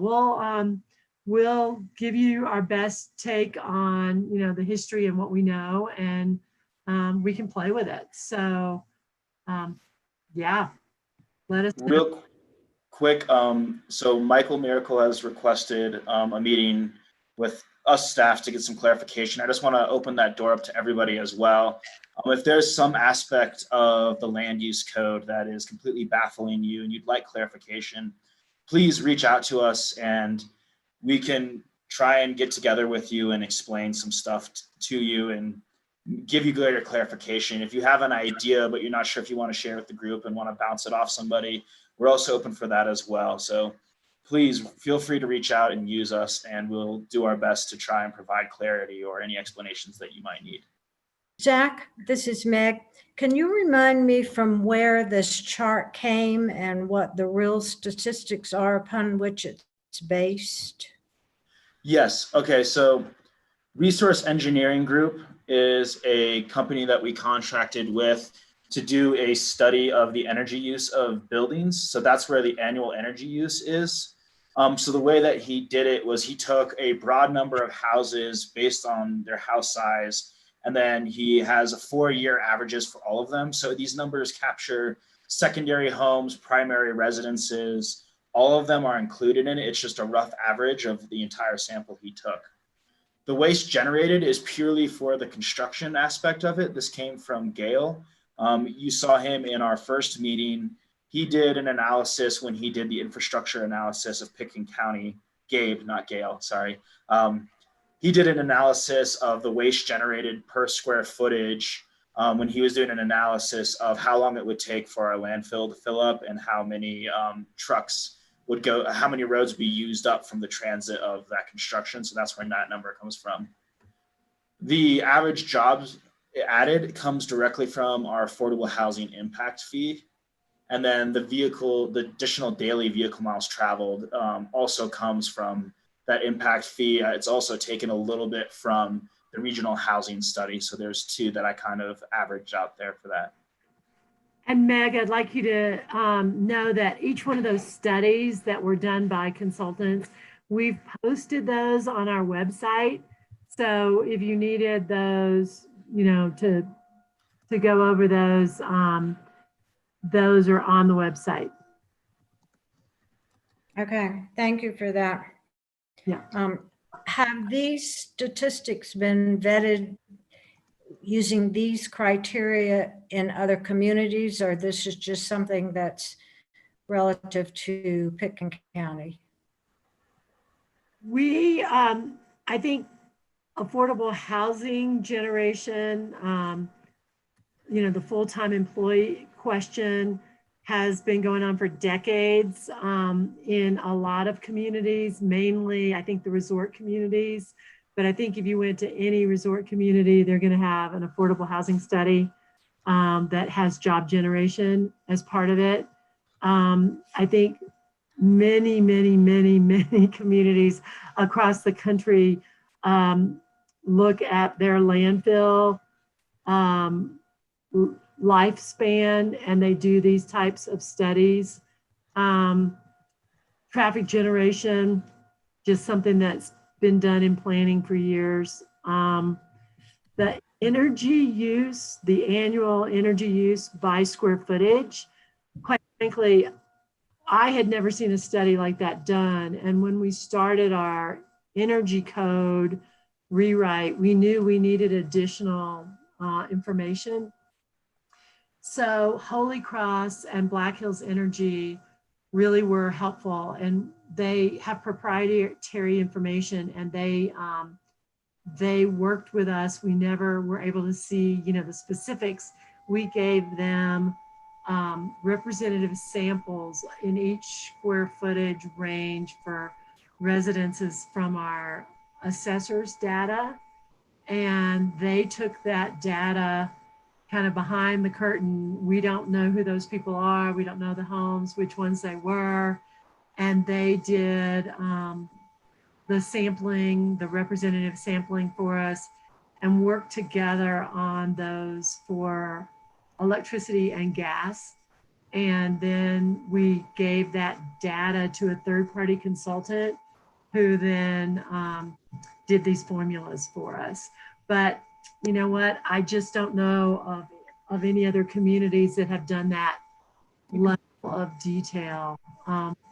We'll give you our best take on the history and what we know, and we can play with it. So yeah, let us know. Real quick, so Michael Miracle has requested a meeting with us staff to get some clarification. I just want to open that door up to everybody as well. If there's some aspect of the land use code that is completely baffling you and you'd like clarification, please reach out to us and we can try and get together with you and explain some stuff to you and give you greater clarification. If you have an idea, but you're not sure if you want to share with the group and want to bounce it off somebody, we're also open for that as well. So please feel free to reach out and use us, and we'll do our best to try and provide clarity or any explanations that you might need. Zach, this is Meg. Can you remind me from where this chart came and what the real statistics are upon which it's based? Yes. Okay. So Resource Engineering Group is a company that we contracted with to do a study of the energy use of buildings. So that's where the annual energy use is. So the way that he did it was he took a broad number of houses based on their house size, and then he has a 4-year averages for all of them. So these numbers capture secondary homes, primary residences, all of them are included in it. It's just a rough average of the entire sample he took. The waste generated is purely for the construction aspect of it. This came from Gail. You saw him in our first meeting. He did an analysis when he did the infrastructure analysis of Pitkin County. Gabe, not Gail, sorry. He did an analysis of the waste generated per square footage when he was doing an analysis of how long it would take for our landfill to fill up and how many trucks would go, how many roads would be used up from the transit of that construction. So that's where that number comes from. The average jobs added comes directly from our affordable housing impact fee. And then the additional daily vehicle miles traveled also comes from that impact fee. It's also taken a little bit from the regional housing study. So there's 2 that I kind of averaged out there for that. And Meg, I'd like you to know that each one of those studies that were done by consultants, we've posted those on our website. So if you needed those, to go over those are on the website. Okay, thank you for that. Yeah. Have these statistics been vetted using these criteria in other communities, or this is just something that's relative to Pitkin County? We, I think affordable housing generation, the full-time employee question has been going on for decades in a lot of communities, mainly I think the resort communities. But I think if you went to any resort community, they're going to have an affordable housing study that has job generation as part of it. I think many communities across the country look at their landfill lifespan, and they do these types of studies. Traffic generation, just something that's been done in planning for years. The energy use, the annual energy use by square footage, quite frankly, I had never seen a study like that done. And when we started our energy code rewrite, we knew we needed additional information. So Holy Cross and Black Hills Energy really were helpful, and they have proprietary information, and they worked with us. We never were able to see, you know, the specifics. We gave them representative samples in each square footage range for residences from our assessors data. And they took that data kind of behind the curtain. We don't know who those people are. We don't know the homes, which ones they were. And they did the sampling, the representative sampling for us, and worked together on those for electricity and gas. And then we gave that data to a third-party consultant who then did these formulas for us. But you know what? I just don't know of any other communities that have done that level of detail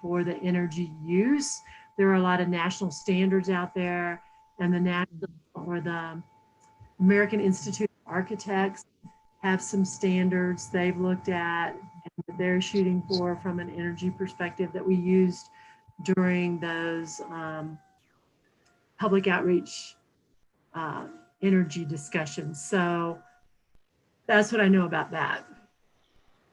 for the energy use. There are a lot of national standards out there, and the national or the American Institute of Architects have some standards they've looked at and that they're shooting for from an energy perspective that we used during those public outreach energy discussions. So that's what I know about that.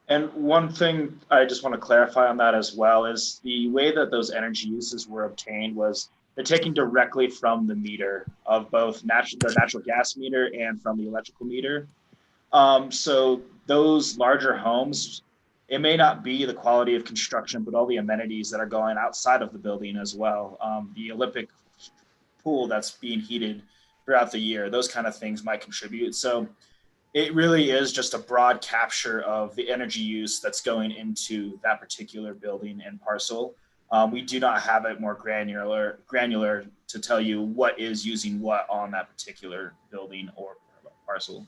And one thing I just want to clarify on that as well is the way that those energy uses were obtained was they're taken directly from the meter of both the natural gas meter and from the electrical meter. So those larger homes, it may not be the quality of construction, but all the amenities that are going outside of the building as well. The Olympic pool that's being heated throughout the year, those kind of things might contribute. So it really is just a broad capture of the energy use that's going into that particular building and parcel. We do not have it more granular to tell you what is using what on that particular building or parcel.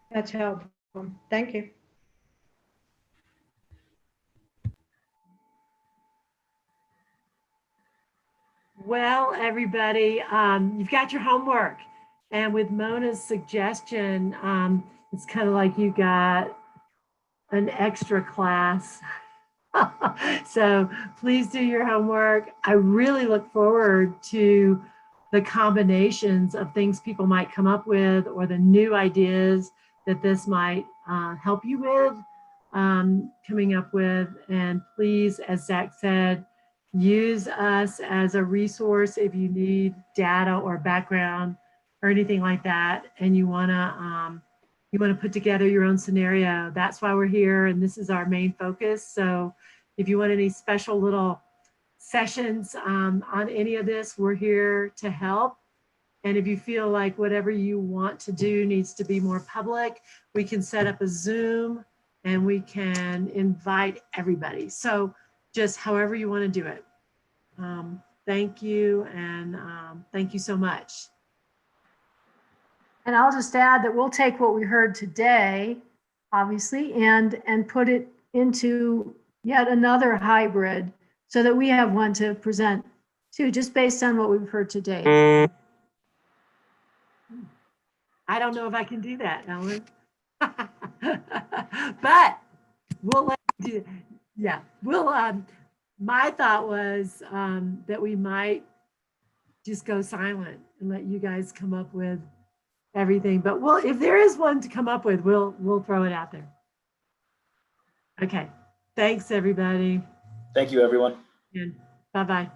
That's helpful. Thank you. Well, everybody, you've got your homework. And with Mona's suggestion, it's kind of like you got an extra class. So please do your homework. I really look forward to the combinations of things people might come up with or the new ideas that this might help you with coming up with. And please, as Zach said, use us as a resource if you need data or background or anything like that, and you want to put together your own scenario. That's why we're here, and this is our main focus. So if you want any special little sessions on any of this, we're here to help. And if you feel like whatever you want to do needs to be more public, we can set up a Zoom and we can invite everybody. So just however you want to do it. Thank you, and thank you so much. And I'll just add that we'll take what we heard today, obviously, and put it into yet another hybrid so that we have one to present to, just based on what we've heard today. I don't know if I can do that, Ellen. But we'll let you do, yeah, we'll, my thought was that we might just go silent and let you guys come up with everything. But we'll, if there is one to come up with, we'll throw it out there. Okay. Thanks, everybody. Thank you, everyone. And bye-bye.